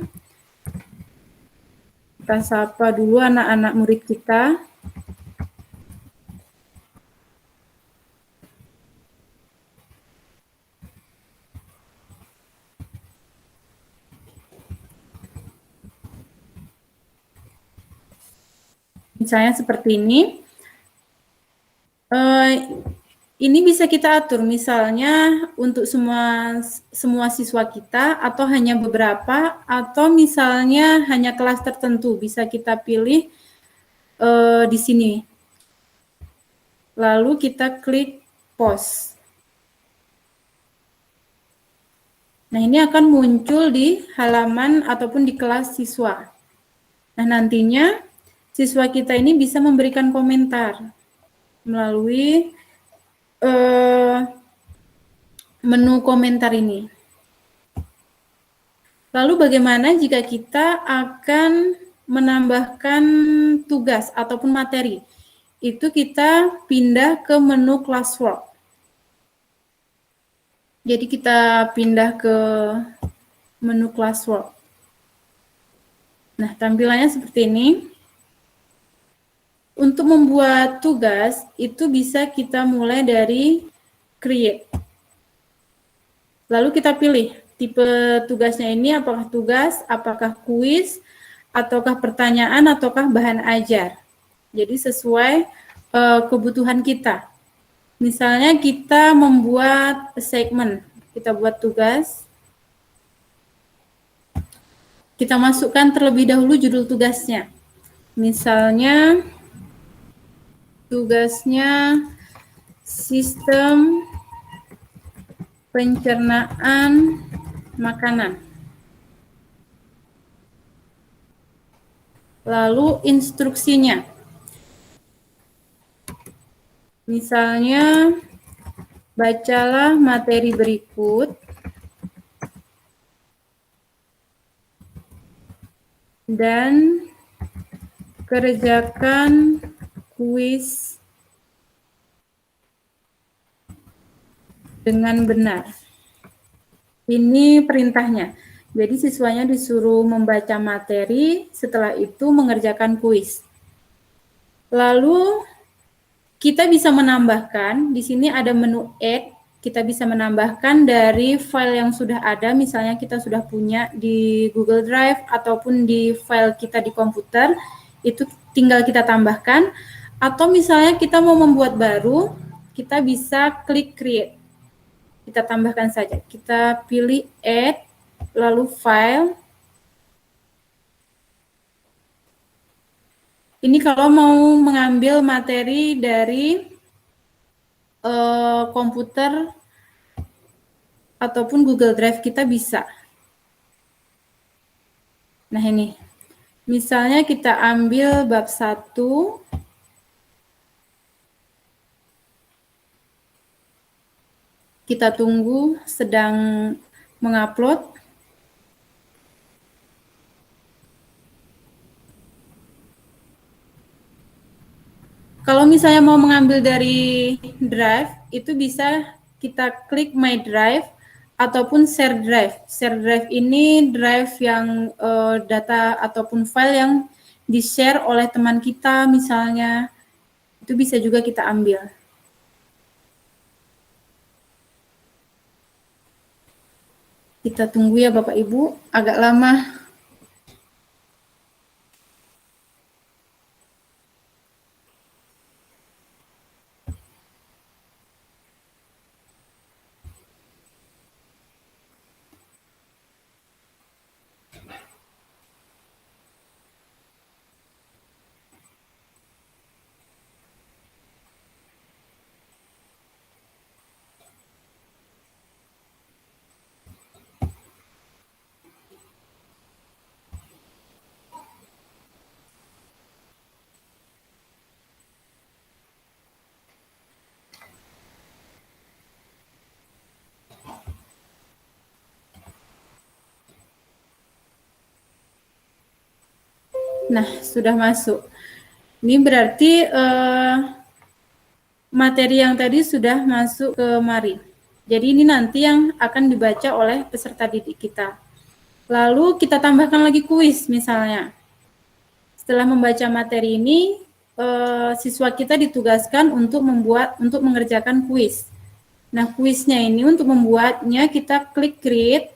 kita sapa dulu anak-anak murid kita. Misalnya seperti ini. Ini bisa kita atur, misalnya untuk semua siswa kita, atau hanya beberapa, atau misalnya hanya kelas tertentu, bisa kita pilih di sini. Lalu kita klik pause. Nah, ini akan muncul di halaman ataupun di kelas siswa. Nah, nantinya siswa kita ini bisa memberikan komentar melalui menu komentar ini. Lalu bagaimana jika kita akan menambahkan tugas ataupun materi? Itu kita pindah ke menu classwork. Jadi kita pindah ke menu classwork. Nah, tampilannya seperti ini. Untuk membuat tugas, itu bisa kita mulai dari create. Lalu kita pilih tipe tugasnya ini, apakah tugas, apakah kuis, ataukah pertanyaan, ataukah bahan ajar. Jadi sesuai kebutuhan kita. Misalnya kita membuat segmen, kita buat tugas, kita masukkan terlebih dahulu judul tugasnya. Misalnya tugasnya sistem pencernaan makanan. Lalu instruksinya. Misalnya, bacalah materi berikut dan kerjakan kuis dengan benar. Ini perintahnya. Jadi siswanya disuruh membaca materi, setelah itu mengerjakan kuis. Lalu kita bisa menambahkan, di sini ada menu add, kita bisa menambahkan dari file yang sudah ada, misalnya kita sudah punya di Google Drive ataupun di file kita di komputer, itu tinggal kita tambahkan, atau misalnya kita mau membuat baru, kita bisa klik create. Kita tambahkan saja, kita pilih add, lalu file. Ini kalau mau mengambil materi dari komputer ataupun Google Drive kita bisa. Nah ini, misalnya kita ambil bab 1, kita tunggu sedang mengupload. Kalau misalnya mau mengambil dari drive, itu bisa kita klik My Drive ataupun Share Drive. Share Drive ini drive yang data ataupun file yang di-share oleh teman kita misalnya. Itu bisa juga kita ambil. Kita tunggu ya Bapak Ibu, agak lama. Nah, sudah masuk. Ini berarti materi yang tadi sudah masuk ke Mari. Jadi ini nanti yang akan dibaca oleh peserta didik kita. Lalu kita tambahkan lagi kuis misalnya. Setelah membaca materi ini, siswa kita ditugaskan untuk mengerjakan kuis. Nah, kuisnya ini untuk membuatnya kita klik create.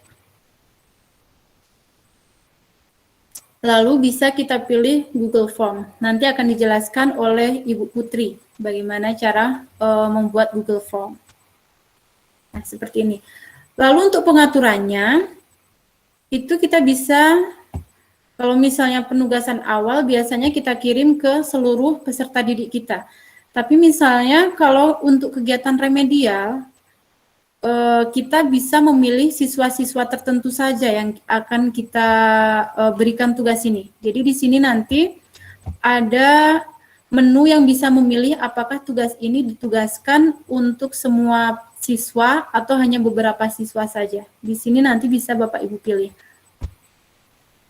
Lalu bisa kita pilih Google Form. Nanti akan dijelaskan oleh Ibu Putri bagaimana cara membuat Google Form. Nah, seperti ini. Lalu untuk pengaturannya, itu kita bisa, kalau misalnya penugasan awal, biasanya kita kirim ke seluruh peserta didik kita. Tapi misalnya kalau untuk kegiatan remedial, kita bisa memilih siswa-siswa tertentu saja yang akan kita berikan tugas ini. Jadi di sini nanti ada menu yang bisa memilih apakah tugas ini ditugaskan untuk semua siswa atau hanya beberapa siswa saja. Di sini nanti bisa Bapak Ibu pilih.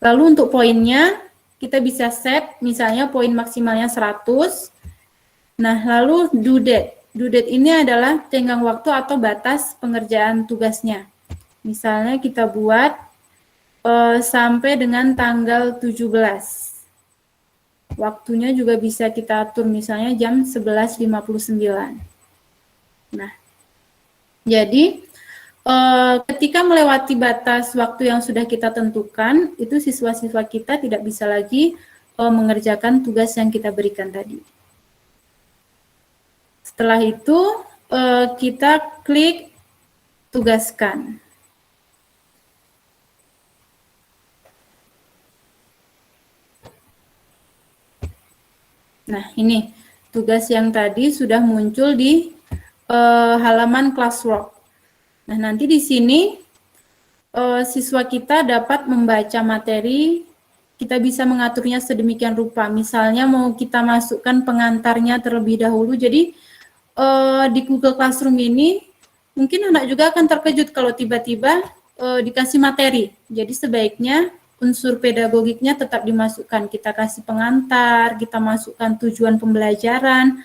Lalu untuk poinnya, kita bisa set, misalnya poin maksimalnya 100. Nah, lalu due date. Due date ini adalah tenggang waktu atau batas pengerjaan tugasnya. Misalnya kita buat sampai dengan tanggal 17. Waktunya juga bisa kita atur misalnya jam 11.59. Nah, jadi ketika melewati batas waktu yang sudah kita tentukan, itu siswa-siswa kita tidak bisa lagi mengerjakan tugas yang kita berikan tadi. Setelah itu, kita klik tugaskan. Nah, ini tugas yang tadi sudah muncul di halaman classwork. Nah, nanti di sini siswa kita dapat membaca materi, kita bisa mengaturnya sedemikian rupa. Misalnya mau kita masukkan pengantarnya terlebih dahulu. Jadi di Google Classroom ini mungkin anak juga akan terkejut kalau tiba-tiba dikasih materi. Jadi sebaiknya unsur pedagogiknya tetap dimasukkan. Kita kasih pengantar, kita masukkan tujuan pembelajaran,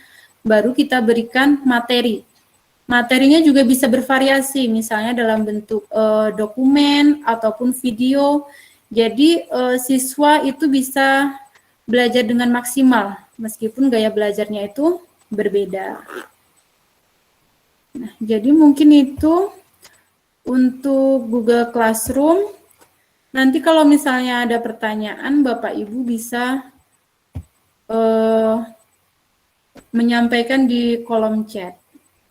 baru kita berikan materi. Materinya juga bisa bervariasi, misalnya dalam bentuk dokumen ataupun video. Jadi siswa itu bisa belajar dengan maksimal, meskipun gaya belajarnya itu berbeda. Nah, jadi mungkin itu untuk Google Classroom. Nanti kalau misalnya ada pertanyaan, Bapak Ibu bisa menyampaikan di kolom chat.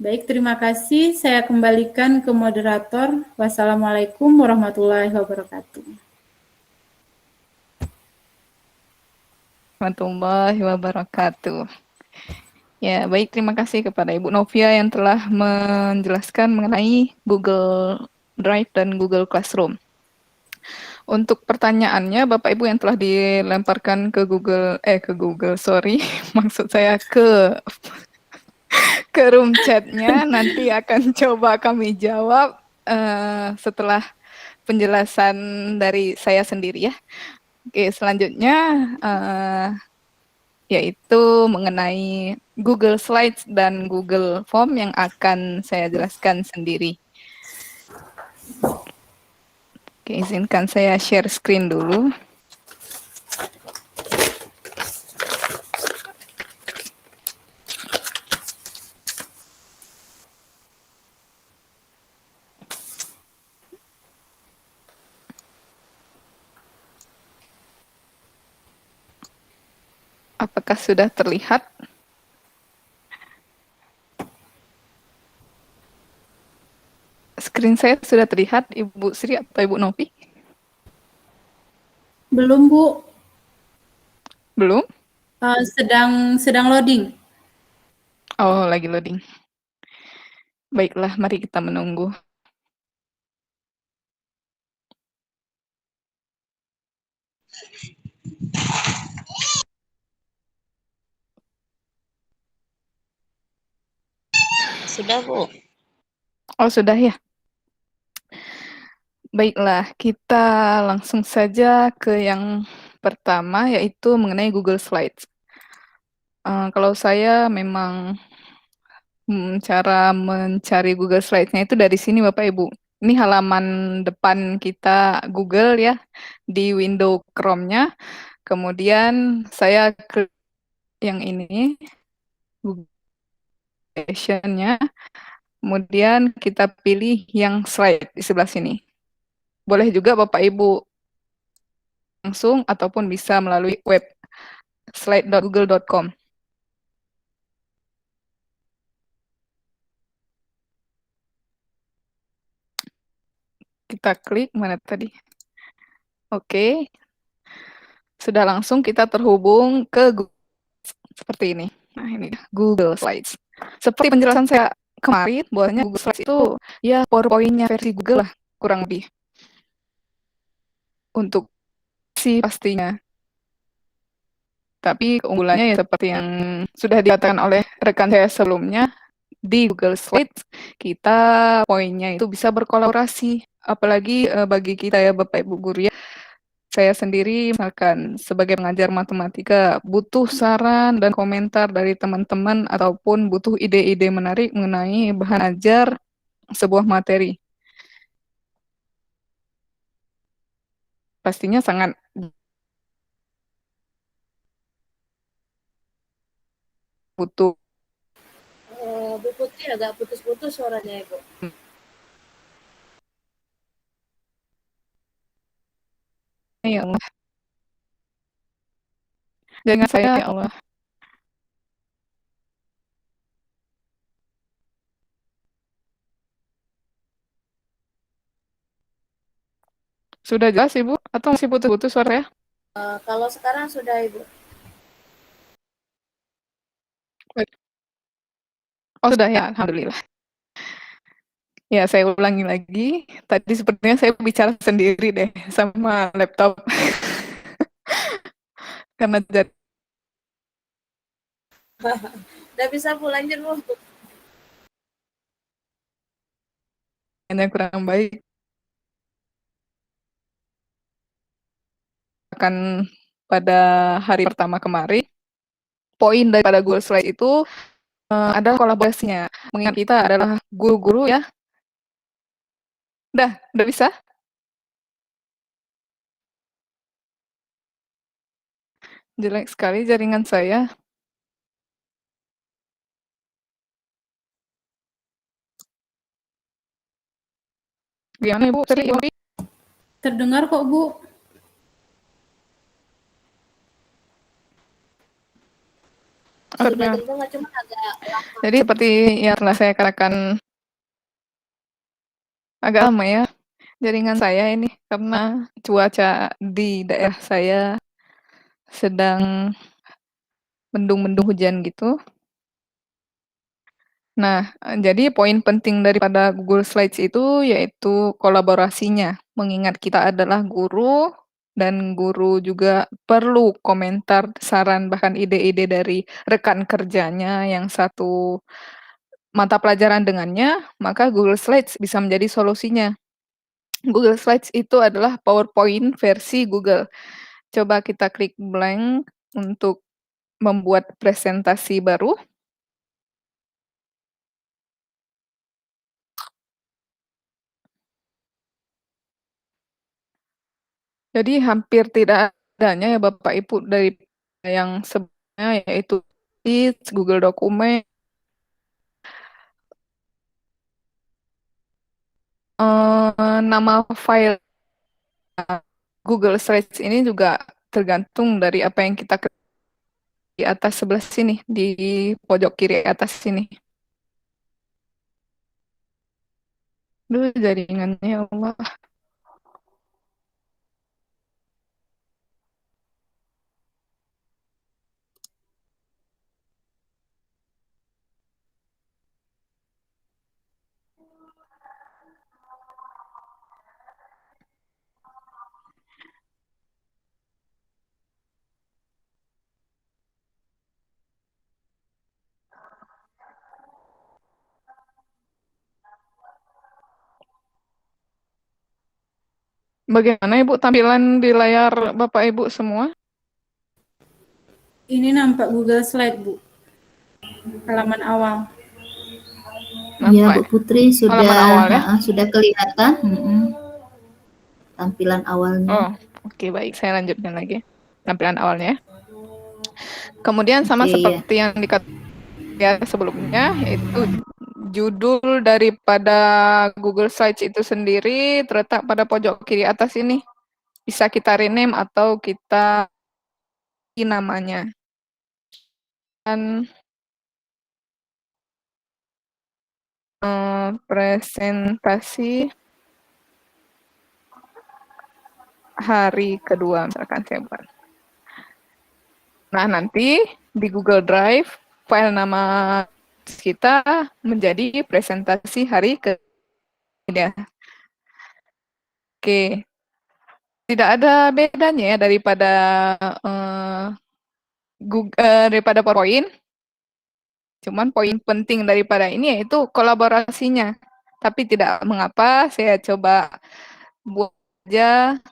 Baik, terima kasih. Saya kembalikan ke moderator. Wassalamualaikum warahmatullahi wabarakatuh. Warahmatullahi wabarakatuh. Ya, baik, terima kasih kepada Ibu Novia yang telah menjelaskan mengenai Google Drive dan Google Classroom. Untuk pertanyaannya, Bapak Ibu yang telah dilemparkan ke Google, sorry, maksud saya ke room chatnya, nanti akan coba kami jawab setelah penjelasan dari saya sendiri ya. Oke, selanjutnya yaitu mengenai Google Slides dan Google Form yang akan saya jelaskan sendiri. Oke, izinkan saya share screen dulu. Apakah sudah terlihat? Screen saya sudah terlihat, Ibu Sri atau Ibu Novi? Belum, Bu. Belum? Sedang loading. Oh, lagi loading. Baiklah, mari kita menunggu. Sudah, Bu. Oh, sudah ya? Baiklah, kita langsung saja ke yang pertama, yaitu mengenai Google Slides. Kalau saya memang cara mencari Google Slides-nya itu dari sini, Bapak Ibu. Ini halaman depan kita Google ya, di window Chrome-nya. Kemudian saya klik yang ini, Google Session-nya. Kemudian kita pilih yang slide di sebelah sini. Boleh juga Bapak Ibu langsung ataupun bisa melalui web slide.google.com. Kita klik mana tadi? Oke. Sudah langsung kita terhubung ke Google seperti ini. Nah, ini Google Slides. Seperti penjelasan saya kemarin, bahwasanya Google Slides itu ya PowerPoint-nya versi Google lah, kurang lebih. Untuk sih pastinya. Tapi keunggulannya ya seperti yang sudah dikatakan oleh rekan saya sebelumnya, di Google Slides kita poinnya itu bisa berkolaborasi. Apalagi bagi kita ya Bapak Ibu guru ya, saya sendiri misalkan sebagai pengajar matematika butuh saran dan komentar dari teman-teman ataupun butuh ide-ide menarik mengenai bahan ajar sebuah materi. Pastinya sangat putus. Bu Putri agak putus-putus suaranya, Ibu. Ya Allah. Jangan saya, ya Allah. Sudah jelas, Ibu? Atau masih putus-putus suaranya? Kalau sekarang sudah, Ibu. Oh, sudah ya, Alhamdulillah. Ya, saya ulangi lagi. Tadi sepertinya saya bicara sendiri deh sama laptop. Karena Udah bisa Bu, lanjut Bu. jaringannya kurang baik. Akan pada hari pertama kemarin, poin daripada Google Slide itu adalah kolaborasinya. Mengingat kita adalah guru-guru ya. Udah bisa? Jelek sekali jaringan saya. Gimana Ibu? Tadi Ibu? Terdengar kok, Bu. Sudah terdengar, cuma agak lama. Jadi seperti yang telah saya katakan agak lama ya jaringan saya ini karena cuaca di daerah saya sedang mendung-mendung hujan gitu. Nah, jadi poin penting daripada Google Slides itu yaitu kolaborasinya. Mengingat kita adalah guru dan guru juga perlu komentar, saran, bahkan ide-ide dari rekan kerjanya yang satu mata pelajaran dengannya, maka Google Slides bisa menjadi solusinya. Google Slides itu adalah PowerPoint versi Google. Coba kita klik blank untuk membuat presentasi baru. Jadi hampir tidak adanya ya Bapak Ibu dari yang sebelumnya yaitu Sheets, Google Dokumen, nama file Google Slides ini juga tergantung dari apa yang kita klik di atas sebelah sini, di pojok kiri atas sini. Duh, jaringannya ya Allah. Bagaimana Ibu tampilan di layar Bapak Ibu semua? Ini nampak Google Slide, Bu. Halaman awal. Iya, Nampak Bu Putri halaman sudah awal ya? sudah kelihatan tampilan awalnya. Oh, oke baik. Saya lanjutkan lagi tampilan awalnya. Kemudian sama Oke, ya. seperti yang dikatakan sebelumnya, yaitu judul daripada Google Slides itu sendiri terletak pada pojok kiri atas ini. Bisa kita rename atau kita ganti namanya. Dan presentasi hari kedua misalkan saya buat. Nah, nanti di Google Drive file nama kita menjadi presentasi hari kedua. Oke. Tidak ada bedanya ya daripada daripada PowerPoint. Cuman poin penting daripada ini yaitu kolaborasinya. Tapi tidak mengapa, saya coba buat aja.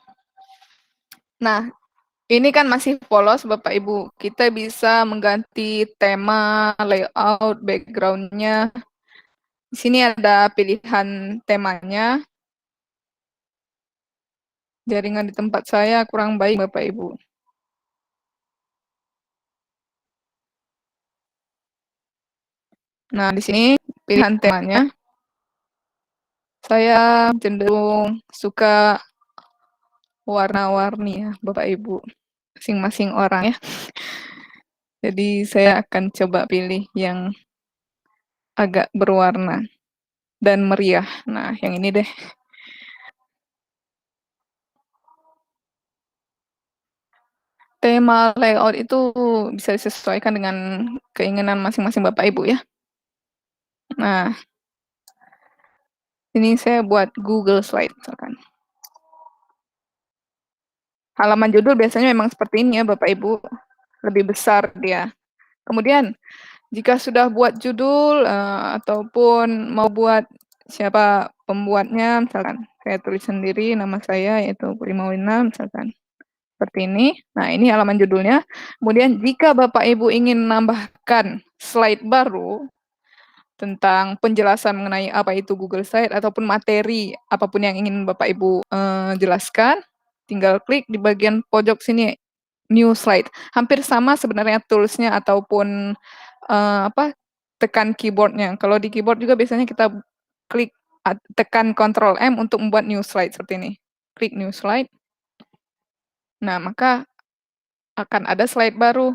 Nah, ini kan masih polos Bapak Ibu. Kita bisa mengganti tema, layout, background-nya. Di sini ada pilihan temanya. Jaringan di tempat saya kurang baik Bapak Ibu. Nah, di sini pilihan temanya, saya cenderung suka warna-warni ya, Bapak Ibu, masing-masing orang ya. Jadi saya akan coba pilih yang agak berwarna dan meriah. Nah, yang ini deh. Tema layout itu bisa disesuaikan dengan keinginan masing-masing Bapak Ibu ya. Nah, ini saya buat Google Slide misalkan. Halaman judul biasanya memang seperti ini ya Bapak Ibu, lebih besar dia. Kemudian jika sudah buat judul ataupun mau buat siapa pembuatnya, misalkan saya tulis sendiri nama saya yaitu Primawina misalkan. Seperti ini. Nah, ini halaman judulnya. Kemudian jika Bapak Ibu ingin menambahkan slide baru tentang penjelasan mengenai apa itu Google Slide ataupun materi apapun yang ingin Bapak Ibu jelaskan, tinggal klik di bagian pojok sini New Slide. Hampir sama sebenarnya toolsnya ataupun tekan keyboardnya. Kalau di keyboard juga biasanya kita klik tekan Ctrl M untuk membuat New Slide seperti ini. Klik New Slide. Nah, maka akan ada slide baru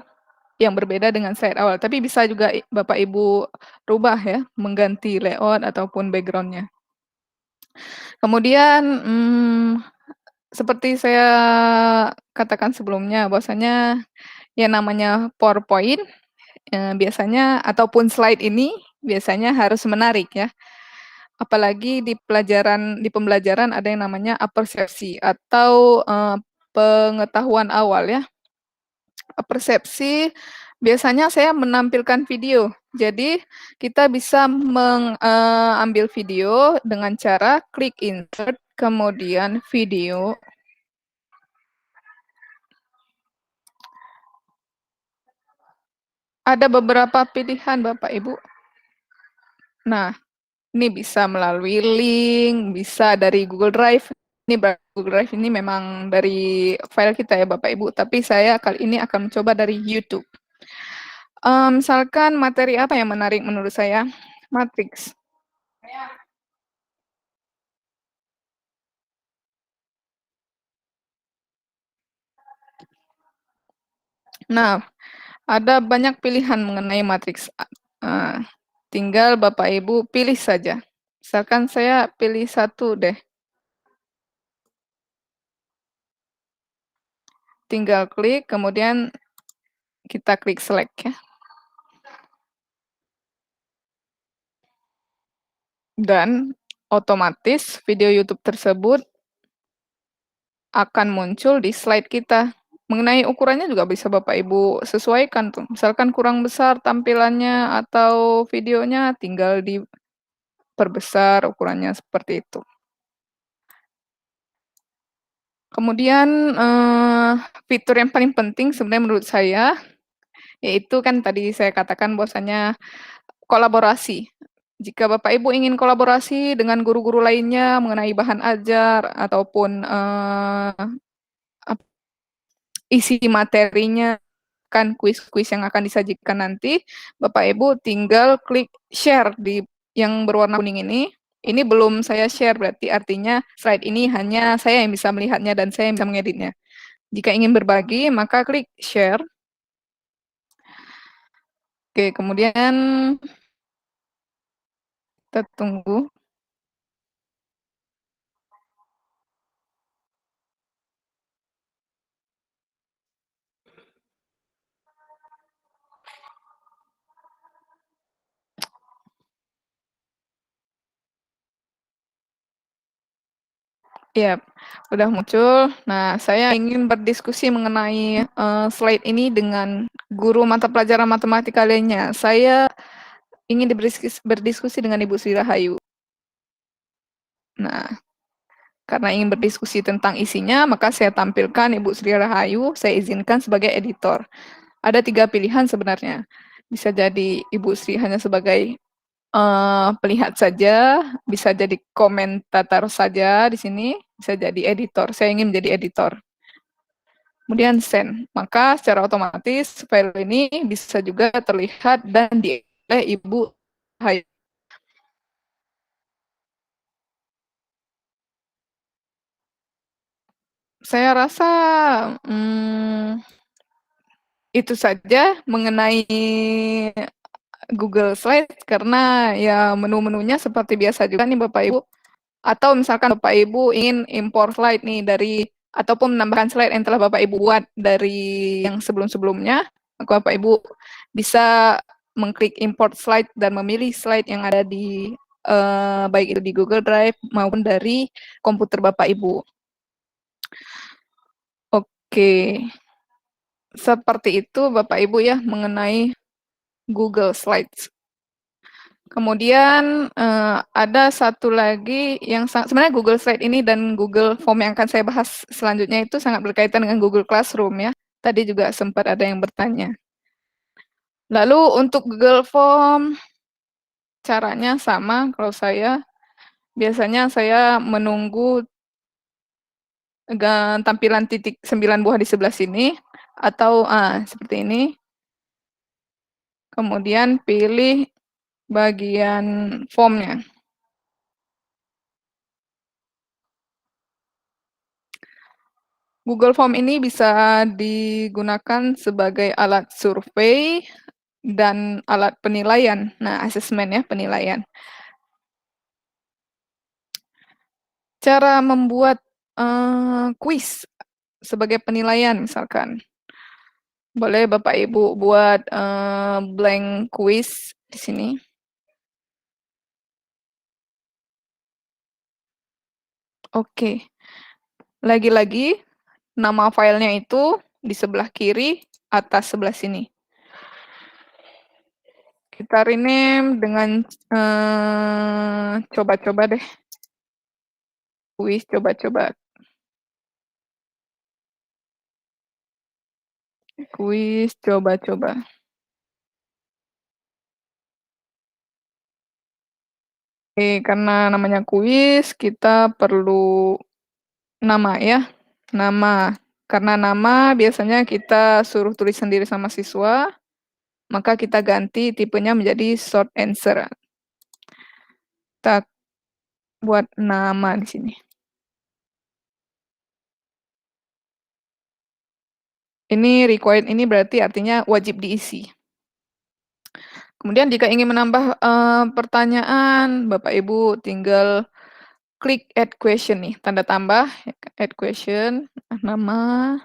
yang berbeda dengan slide awal. Tapi bisa juga Bapak Ibu rubah ya, mengganti layout ataupun background-nya. Kemudian, seperti saya katakan sebelumnya, bahwasanya yang namanya PowerPoint biasanya ataupun slide ini biasanya harus menarik ya. Apalagi di pembelajaran ada yang namanya apersepsi atau pengetahuan awal ya. Persepsi biasanya saya menampilkan video. Jadi kita bisa mengambil video dengan cara klik insert, kemudian video. Ada beberapa pilihan Bapak Ibu. Nah, ini bisa melalui link, bisa dari Google Drive. Ini Google Drive ini memang dari file kita ya Bapak Ibu, tapi saya kali ini akan mencoba dari YouTube. Misalkan materi apa yang menarik menurut saya? Matriks. Nah, ada banyak pilihan mengenai matriks. Tinggal Bapak Ibu pilih saja. Misalkan saya pilih satu deh. Tinggal klik, kemudian kita klik select ya. Dan otomatis video YouTube tersebut akan muncul di slide kita. Mengenai ukurannya juga bisa Bapak Ibu sesuaikan tuh. Misalkan kurang besar tampilannya atau videonya, tinggal diperbesar ukurannya seperti itu. Kemudian fitur yang paling penting sebenarnya menurut saya, yaitu kan tadi saya katakan bahwasanya kolaborasi. Jika Bapak Ibu ingin kolaborasi dengan guru-guru lainnya mengenai bahan ajar ataupun isi materinya, kan kuis-kuis yang akan disajikan nanti, Bapak Ibu tinggal klik share di yang berwarna kuning ini. Ini belum saya share, berarti artinya slide ini hanya saya yang bisa melihatnya dan saya yang bisa mengeditnya. Jika ingin berbagi, maka klik share. Oke, kemudian kita tunggu. Ya, udah muncul. Nah, saya ingin berdiskusi mengenai slide ini dengan guru mata pelajaran matematika lainnya. Saya ingin berdiskusi dengan Ibu Sri Rahayu. Nah, karena ingin berdiskusi tentang isinya, maka saya tampilkan Ibu Sri Rahayu, saya izinkan sebagai editor. Ada 3 pilihan sebenarnya. Bisa jadi Ibu Sri hanya sebagai pelihat saja, bisa jadi komentator saja di sini, bisa jadi editor. Saya ingin menjadi editor. Kemudian send. Maka secara otomatis file ini bisa juga terlihat dan dilihat oleh Ibu Hai. Saya rasa itu saja mengenai Google Slides karena ya menu-menunya seperti biasa juga nih Bapak Ibu. Atau misalkan Bapak Ibu ingin import slide nih dari ataupun menambahkan slide yang telah Bapak Ibu buat dari yang sebelum-sebelumnya, maka Bapak Ibu bisa mengklik import slide dan memilih slide yang ada di baik itu di Google Drive maupun dari komputer Bapak Ibu. Oke. Seperti itu Bapak Ibu ya mengenai Google Slides. Kemudian ada satu lagi yang sebenarnya Google Slide ini dan Google Form yang akan saya bahas selanjutnya itu sangat berkaitan dengan Google Classroom ya. Tadi juga sempat ada yang bertanya. Lalu untuk Google Form caranya sama kalau saya biasanya saya menunggu tampilan titik 9 buah di sebelah sini atau seperti ini. Kemudian pilih bagian formnya. Google Form ini bisa digunakan sebagai alat survei dan alat penilaian. Nah, asesmen ya, penilaian. Cara membuat kuis sebagai penilaian misalkan. Boleh Bapak Ibu buat blank quiz di sini. Oke. Lagi-lagi nama filenya itu di sebelah kiri atas sebelah sini. Kita rename dengan coba-coba deh. Kuis coba-coba. Kuis coba-coba. Karena namanya kuis, kita perlu nama ya. Nama. Karena nama biasanya kita suruh tulis sendiri sama siswa, maka kita ganti tipenya menjadi short answer. Kita buat nama di sini. Ini required ini berarti artinya wajib diisi. Kemudian jika ingin menambah pertanyaan, Bapak Ibu tinggal klik add question nih, tanda tambah, add question, nama,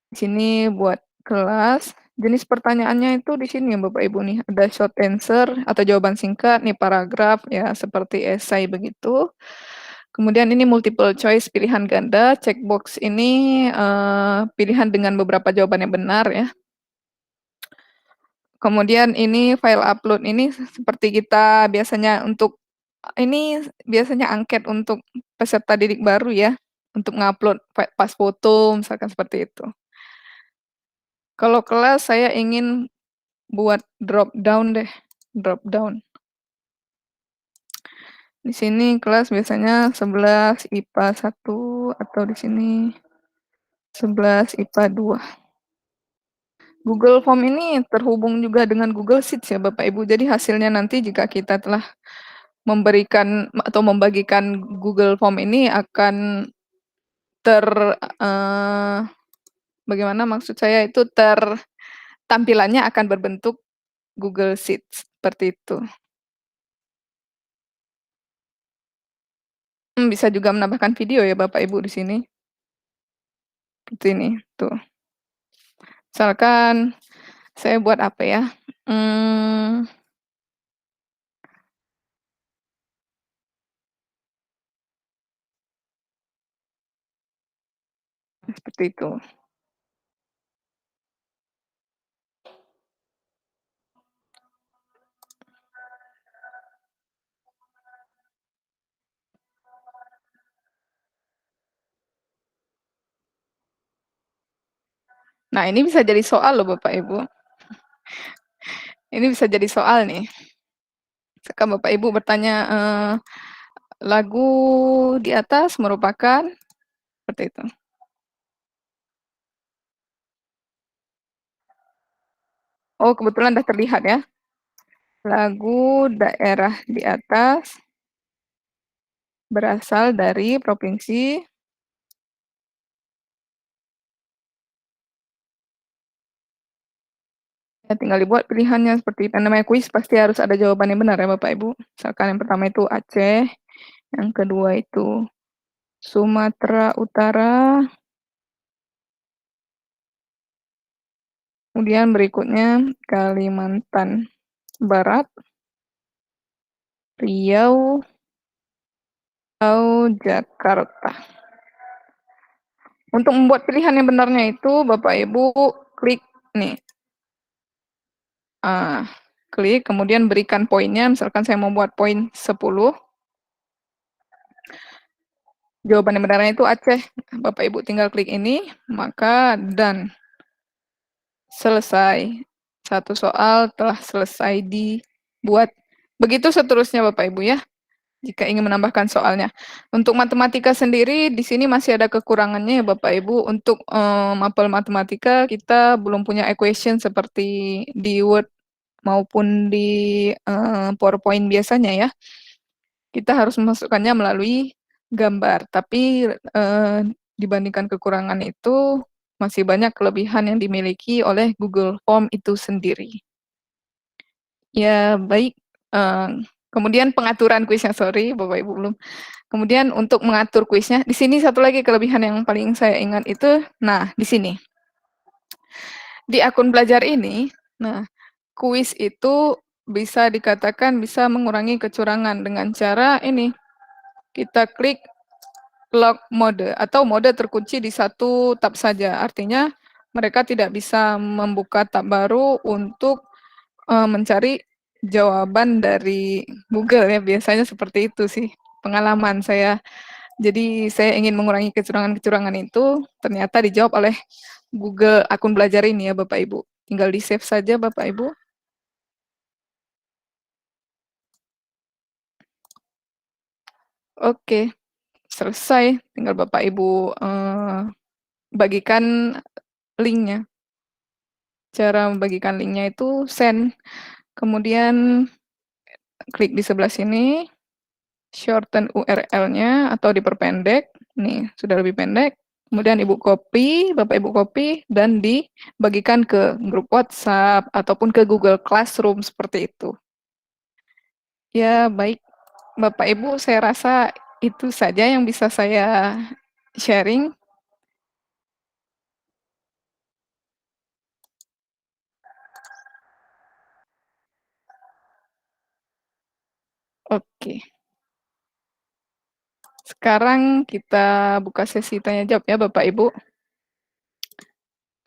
di sini buat kelas. Jenis pertanyaannya itu di sini ya Bapak Ibu nih, ada short answer atau jawaban singkat, nih paragraf ya seperti esai begitu. Kemudian ini multiple choice pilihan ganda, checkbox ini pilihan dengan beberapa jawaban yang benar ya. Kemudian ini file upload ini seperti kita biasanya untuk ini biasanya angket untuk peserta didik baru ya, untuk ngupload pas foto misalkan seperti itu. Kalau kelas saya ingin buat drop down deh, drop down. Di sini kelas biasanya 11 IPA 1 atau di sini 11 IPA 2. Google Form ini terhubung juga dengan Google Sheets ya Bapak Ibu. Jadi hasilnya nanti jika kita telah memberikan atau membagikan Google Form ini akan bagaimana maksud saya itu tampilannya akan berbentuk Google Sheets seperti itu. Bisa juga menambahkan video ya Bapak Ibu di sini. Seperti ini, tuh. Misalkan saya buat apa ya? Seperti itu. Nah, ini bisa jadi soal loh Bapak Ibu. Ini bisa jadi soal nih. Sekarang Bapak Ibu bertanya, lagu di atas merupakan seperti itu. Oh, kebetulan sudah terlihat ya. Lagu daerah di atas berasal dari provinsi ya, tinggal dibuat pilihannya seperti itu. Namanya kuis pasti harus ada jawaban yang benar ya Bapak Ibu. Misalkan yang pertama itu Aceh, yang kedua itu Sumatera Utara, kemudian berikutnya Kalimantan Barat, Riau, atau Jakarta. Untuk membuat pilihan yang benarnya itu Bapak Ibu klik nih. Klik, kemudian berikan poinnya. Misalkan saya mau buat poin 10. Jawaban yang benarnya itu Aceh. Bapak Ibu tinggal klik ini, maka dan selesai. Satu soal telah selesai dibuat. Begitu seterusnya Bapak Ibu ya. Jika ingin menambahkan soalnya. Untuk matematika sendiri, di sini masih ada kekurangannya ya Bapak Ibu. Untuk mapel matematika, kita belum punya equation seperti di Word maupun di PowerPoint biasanya ya. Kita harus memasukkannya melalui gambar. Tapi dibandingkan kekurangan itu, masih banyak kelebihan yang dimiliki oleh Google Form itu sendiri. Ya, baik. Kemudian pengaturan kuisnya, sorry Bapak Ibu belum. Kemudian untuk mengatur kuisnya, di sini satu lagi kelebihan yang paling saya ingat itu, nah di sini. Di akun belajar ini, nah kuis itu bisa dikatakan bisa mengurangi kecurangan dengan cara ini. Kita klik lock mode atau mode terkunci di satu tab saja. Artinya mereka tidak bisa membuka tab baru untuk mencari jawaban dari Google ya. Biasanya seperti itu sih pengalaman saya. Jadi saya ingin mengurangi kecurangan-kecurangan itu, ternyata dijawab oleh Google akun belajar ini ya Bapak Ibu. Tinggal di save saja Bapak Ibu. Oke, selesai. Tinggal Bapak Ibu bagikan linknya. Cara membagikan linknya itu send. Kemudian klik di sebelah sini, shorten URL-nya atau diperpendek. Nih, sudah lebih pendek. Kemudian Ibu copy, Bapak Ibu copy, dan dibagikan ke grup WhatsApp ataupun ke Google Classroom seperti itu. Ya, baik. Bapak Ibu, saya rasa itu saja yang bisa saya sharing. Oke. Sekarang kita buka sesi tanya jawab ya Bapak Ibu.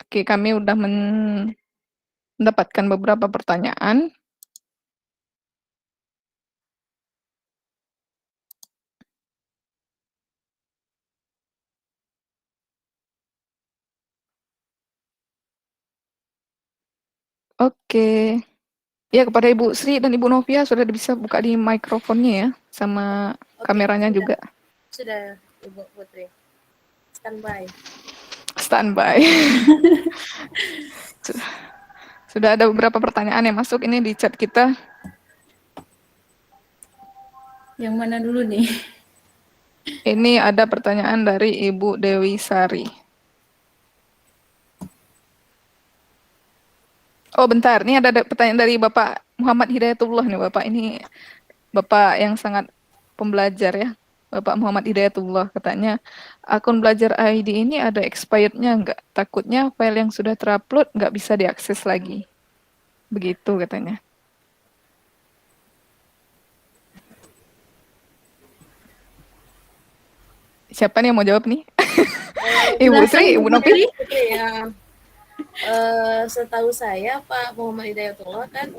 Oke, kami udah mendapatkan beberapa pertanyaan. Oke. Ya, kepada Ibu Sri dan Ibu Novia sudah bisa buka di mikrofonnya ya, sama kameranya sudah. juga. Sudah, Ibu Putri. Standby. Standby. Sudah ada beberapa pertanyaan yang masuk ini di chat kita. Yang mana dulu nih? Ini ada pertanyaan dari Ibu Dewi Sari. Oh bentar, ini ada pertanyaan dari Bapak Muhammad Hidayatullah nih Bapak. Ini Bapak yang sangat pembelajar ya. Bapak Muhammad Hidayatullah katanya, akun belajar ID ini ada expired-nya nggak? Takutnya file yang sudah terupload nggak bisa diakses lagi. Begitu katanya. Siapa nih yang mau jawab nih? Ibu Sri, Ibu Novi? Ya. Setahu saya Pak Muhammad Hidayatullah kan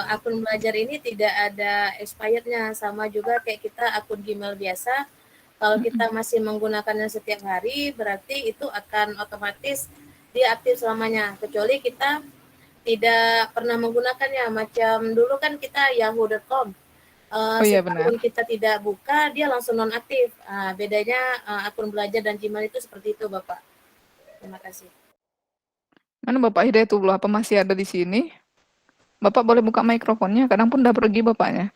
akun belajar ini tidak ada expirednya, sama juga kayak kita akun Gmail biasa. Kalau kita masih menggunakannya setiap hari, berarti itu akan otomatis dia aktif selamanya, kecuali kita tidak pernah menggunakannya. Macam dulu kan kita yahoo.com, Oh iya benar. setahun kita tidak buka, dia langsung nonaktif. Bedanya akun belajar dan Gmail itu seperti itu Bapak. Terima kasih. Mana Bapak Hidayatullah, apa masih ada di sini? Bapak boleh buka mikrofonnya, kadang pun udah pergi bapaknya.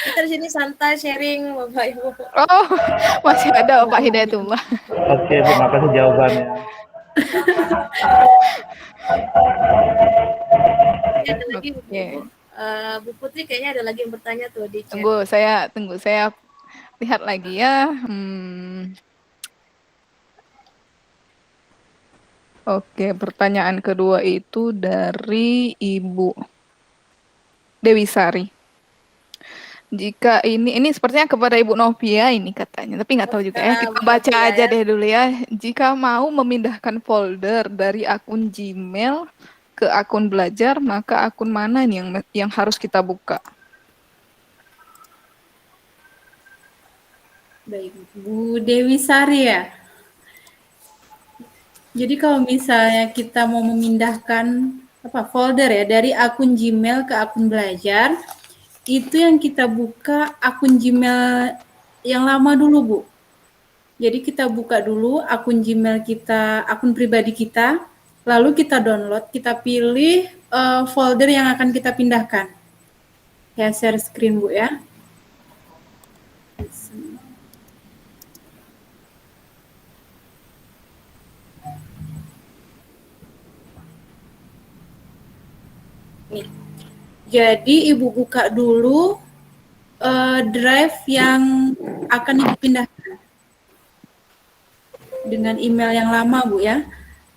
Kita di sini santai sharing Bapak Ibu. Oh, masih ada Bapak Hidayatullah. Oke, terima kasih jawabannya. Ada lagi Bapak Oke. Ibu. Bu Putri kayaknya ada lagi yang bertanya tuh di chat. Tunggu, saya lihat lagi ya. Oke, pertanyaan kedua itu dari Ibu Dewi Sari. Jika ini sepertinya kepada Ibu Novia ini katanya, tapi nggak tahu juga ya. Kita baca aja deh dulu ya. Jika mau memindahkan folder dari akun Gmail ke akun belajar, maka akun mana nih yang harus kita buka? Baik, Bu Dewi Sari ya. Jadi kalau misalnya kita mau memindahkan folder ya dari akun Gmail ke akun belajar, itu yang kita buka akun Gmail yang lama dulu, Bu. Jadi kita buka dulu akun Gmail kita, akun pribadi kita, lalu kita download, kita pilih folder yang akan kita pindahkan. Ya, share screen, Bu ya. Nih. Jadi Ibu buka dulu drive yang akan Ibu pindahkan dengan email yang lama, Bu ya.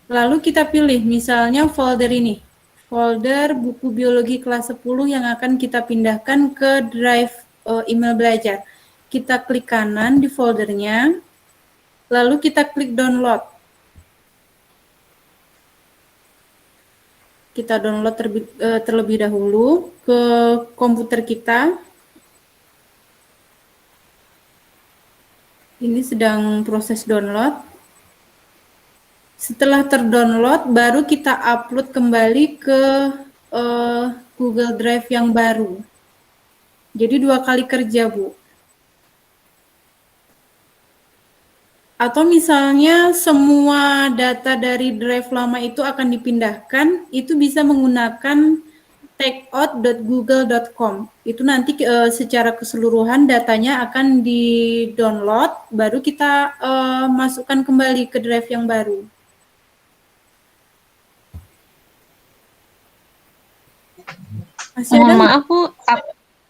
Lalu kita pilih misalnya folder ini, folder buku biologi kelas 10 yang akan kita pindahkan ke drive email belajar. Kita klik kanan di foldernya, lalu kita klik download. Kita download terlebih dahulu ke komputer kita. Ini sedang proses download. Setelah terdownload, baru kita upload kembali ke Google Drive yang baru. Jadi 2 kali kerja, Bu. Atau misalnya semua data dari drive lama itu akan dipindahkan, itu bisa menggunakan takeout.google.com. Itu nanti secara keseluruhan datanya akan di-download, baru kita masukkan kembali ke drive yang baru.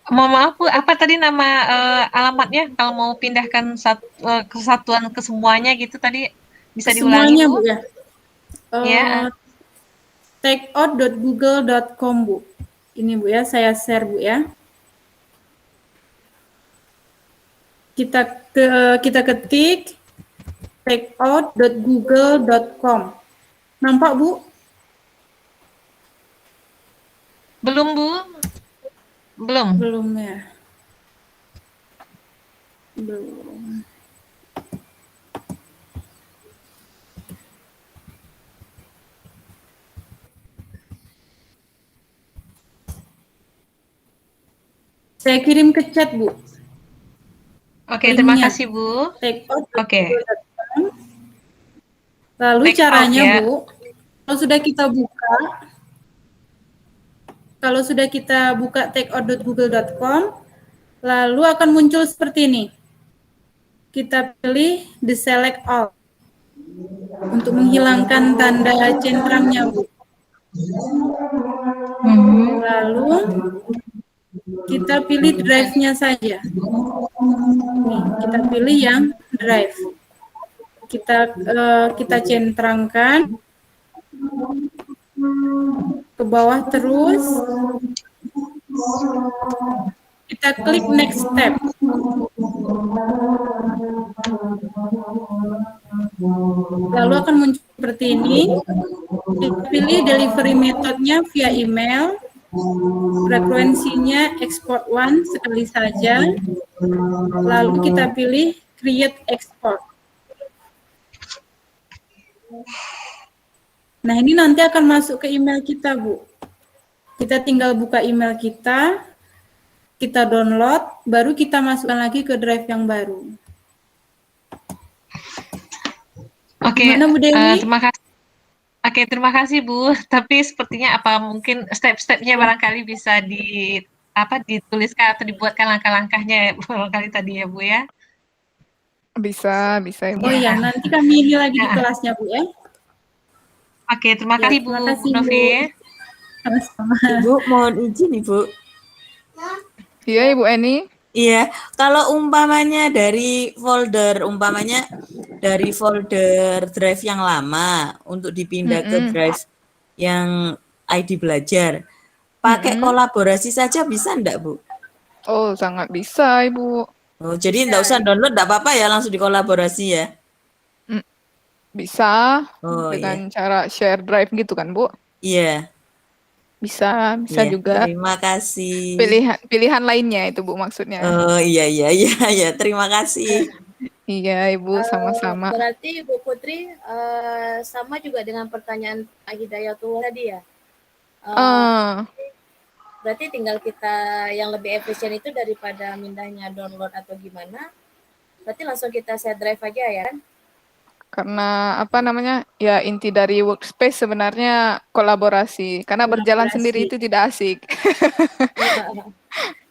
Mohon maaf Bu, apa tadi nama alamatnya kalau mau pindahkan kesatuan ke semuanya gitu tadi bisa diulangi Bu? Bu ya. Ya. Takeout.google.com Bu. Ini Bu ya, saya share Bu ya. Kita ketik takeout.google.com. Nampak Bu? Belum Bu? Belum. Belum ya. Belum. Saya kirim ke chat, Bu. Oke, terima kasih Bu. Oke. Lalu caranya ya. Bu, kalau sudah kita buka takeout.google.com, lalu akan muncul seperti ini. Kita pilih deselect all untuk menghilangkan tanda centrangnya, Bu. Lalu kita pilih drive-nya saja. Nih, kita pilih yang drive. Kita centrangkan ke bawah terus. Kita klik next step. Lalu akan muncul seperti ini. Kita pilih delivery methodnya via email. Frekuensinya export one sekali saja. Lalu kita pilih create export. Nah, ini nanti akan masuk ke email kita, Bu. Kita tinggal buka email kita download, baru kita masukkan lagi ke drive yang baru. Oke, Bu Dewi? Terima kasih. Oke, terima kasih Bu. Tapi sepertinya apa mungkin step-stepnya barangkali bisa dituliskan atau dibuatkan langkah-langkahnya barangkali tadi ya Bu ya. Bisa Ibu. Oh Iya. iya, nanti kami ini lagi di Heeh. kelasnya Bu ya. Oke, terima Ya, kasih Bu terima kasih Bu. Novi. Sama-sama. Ibu, mohon izin Ibu. Iya Ibu Eni. Iya, kalau umpamanya dari folder drive yang lama untuk dipindah ke Mm-mm. drive yang ID belajar, pakai Mm-mm. kolaborasi saja bisa enggak, Bu? Oh, sangat bisa Ibu. Oh, jadi Bisa. enggak usah download, enggak apa-apa ya, langsung dikolaborasi ya? Bisa Oh, iya. dengan cara share drive gitu kan Bu? Iya, Bisa iya. juga. Terima kasih. Pilihan lainnya itu Bu maksudnya. Oh, iya. Terima kasih. Iya Ibu, sama-sama. Berarti Bu Putri sama juga dengan pertanyaan Pak Hidayatullah tadi ya. Berarti tinggal kita yang lebih efisien itu daripada mindahnya download atau gimana. Berarti langsung kita share drive aja ya kan? Karena apa namanya? Ya inti dari workspace sebenarnya kolaborasi. Karena berjalan sendiri itu tidak asik.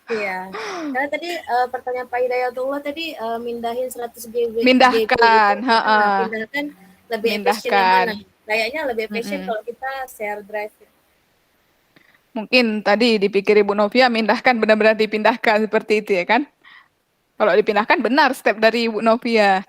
Iya. Karena tadi pertanyaan Pak Hidayatullah tadi mindahin 100 GB Mindahkan, itu pindahkan lebih efisien yang mana? Kayaknya lebih efisien kalau kita share drive. Mungkin tadi dipikir Ibu Novia mindahkan benar-benar dipindahkan seperti itu ya kan? Kalau dipindahkan benar step dari Ibu Novia.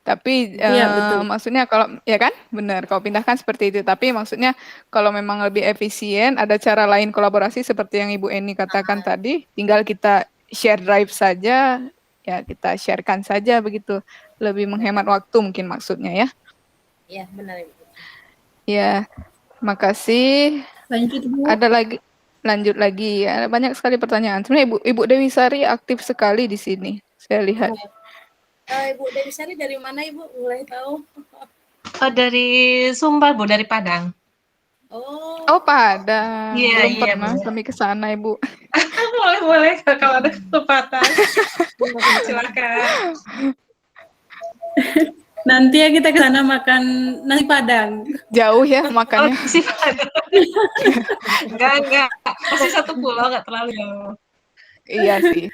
Tapi Iya, betul. maksudnya kalau ya kan benar kalau pindahkan seperti itu. Tapi maksudnya kalau memang lebih efisien ada cara lain kolaborasi seperti yang Ibu Eni katakan tadi. Tinggal kita share drive saja ya kita sharekan saja begitu. Lebih menghemat waktu mungkin maksudnya ya. Iya benar Ibu. Ya, makasih. Lanjut Bu. Ada lagi lanjut lagi ya banyak sekali pertanyaan. Sebenarnya Ibu Dewi Sari aktif sekali di sini. Saya lihat. Ibu Dewi Sari dari mana Ibu? Mulai tahu? Oh, dari Sumbar Bu, dari Padang. Oh, Padang. Iya, Belum iya, pernah Bu. kami ke sana, Ibu. Boleh kalau ada kesempatan. Silakan. Nanti ya kita ke sana makan nasi Padang. Jauh ya makannya. Nasi Padang. Enggak. Masih satu pulau, enggak terlalu jauh. Iya sih.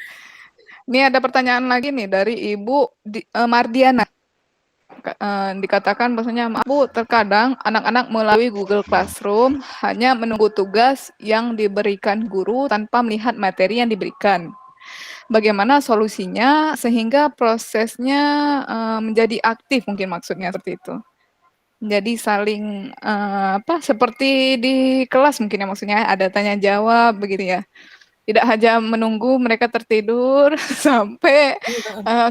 Ini ada pertanyaan lagi nih dari Ibu Mardiana. Dikatakan bahwasanya Bu, terkadang anak-anak melalui Google Classroom hanya menunggu tugas yang diberikan guru tanpa melihat materi yang diberikan. Bagaimana solusinya sehingga prosesnya menjadi aktif mungkin maksudnya seperti itu. Jadi saling seperti di kelas mungkin ya maksudnya ada tanya jawab begitu ya. Tidak hanya menunggu mereka tertidur sampai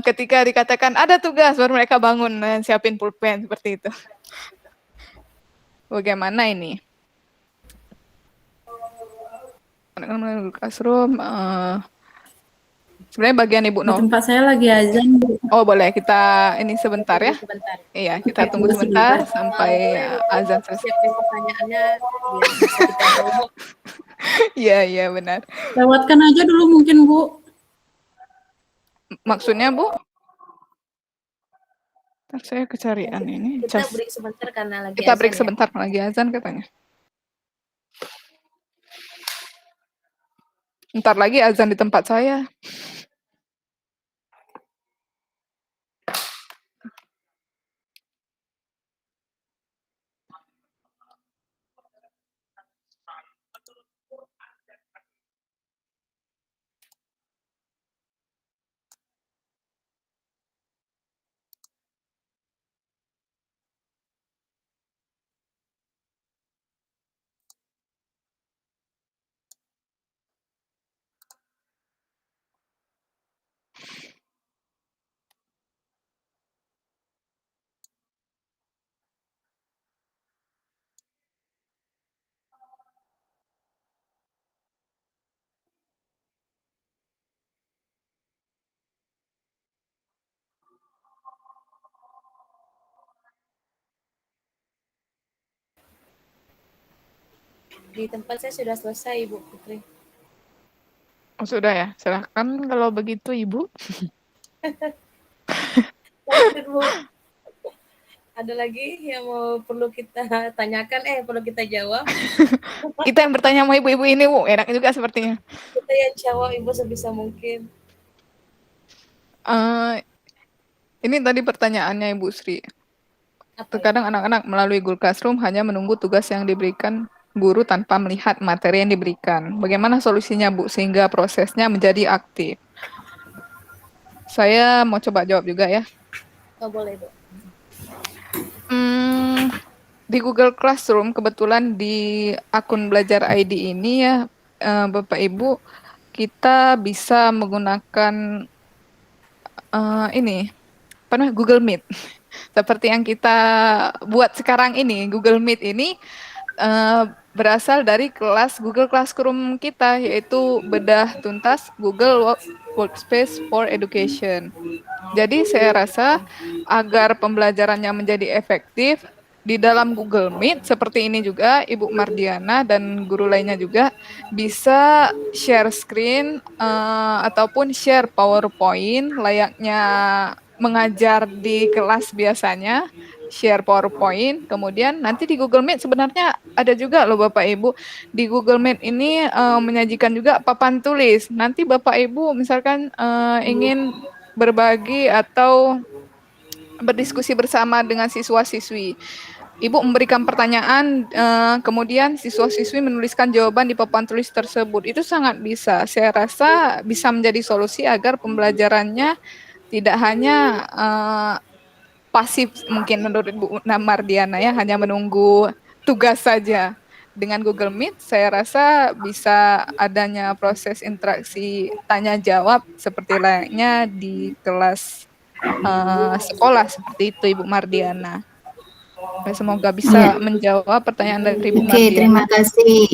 ketika dikatakan ada tugas baru mereka bangun dan siapin pulpen seperti itu. Bagaimana ini? Classroom. Sebenarnya bagian Ibu Di Nov. tempat saya lagi azan Bu. Oh boleh kita ini sebentar ya. Sebentar. Iya kita tunggu sebentar sampai azan selesai. Siapin pertanyaannya biar bisa kita jawab. Iya benar. Lewatkan aja dulu mungkin Bu. Maksudnya Bu? Ntar saya kecarian ini. Kita break sebentar karena lagi Kita azan break ya. sebentar lagi azan katanya. Ntar lagi azan di tempat saya. Di tempat saya sudah selesai Ibu Putri. Oh sudah ya, silahkan kalau begitu Ibu. Lanjut Bu. Ada lagi yang perlu kita tanyakan, perlu kita jawab? Kita yang bertanya sama ibu-ibu ini, Bu. Enak juga sepertinya. Kita yang jawab Ibu sebisa mungkin. Ini tadi pertanyaannya Ibu Sri. Apa Terkadang anak-anak melalui Google Classroom hanya menunggu tugas yang diberikan guru tanpa melihat materi yang diberikan. Bagaimana solusinya, Bu, sehingga prosesnya menjadi aktif? Saya mau coba jawab juga ya. Oh, boleh, Bu. Di Google Classroom, kebetulan di akun Belajar ID ini ya, Bapak Ibu, kita bisa menggunakan Google Meet. Seperti yang kita buat sekarang ini, Google Meet ini berasal dari kelas Google Classroom kita, yaitu bedah tuntas Google Workspace for Education. Jadi saya rasa agar pembelajarannya menjadi efektif, di dalam Google Meet seperti ini juga Ibu Mardiana dan guru lainnya juga bisa share screen ataupun share PowerPoint layaknya mengajar di kelas biasanya, share PowerPoint. Kemudian nanti di Google Meet sebenarnya ada juga loh Bapak Ibu, di Google Meet ini menyajikan juga papan tulis. Nanti Bapak Ibu misalkan ingin berbagi atau berdiskusi bersama dengan siswa-siswi. Ibu memberikan pertanyaan, kemudian siswa-siswi menuliskan jawaban di papan tulis tersebut. Itu sangat bisa. Saya rasa bisa menjadi solusi agar pembelajarannya tidak hanya pasif, mungkin menurut Bu Mardiana ya, hanya menunggu tugas saja. Dengan Google Meet, saya rasa bisa adanya proses interaksi tanya-jawab seperti layaknya di kelas sekolah seperti itu, Ibu Mardiana. Semoga bisa menjawab pertanyaan dari Ibu Mardiana. Terima kasih.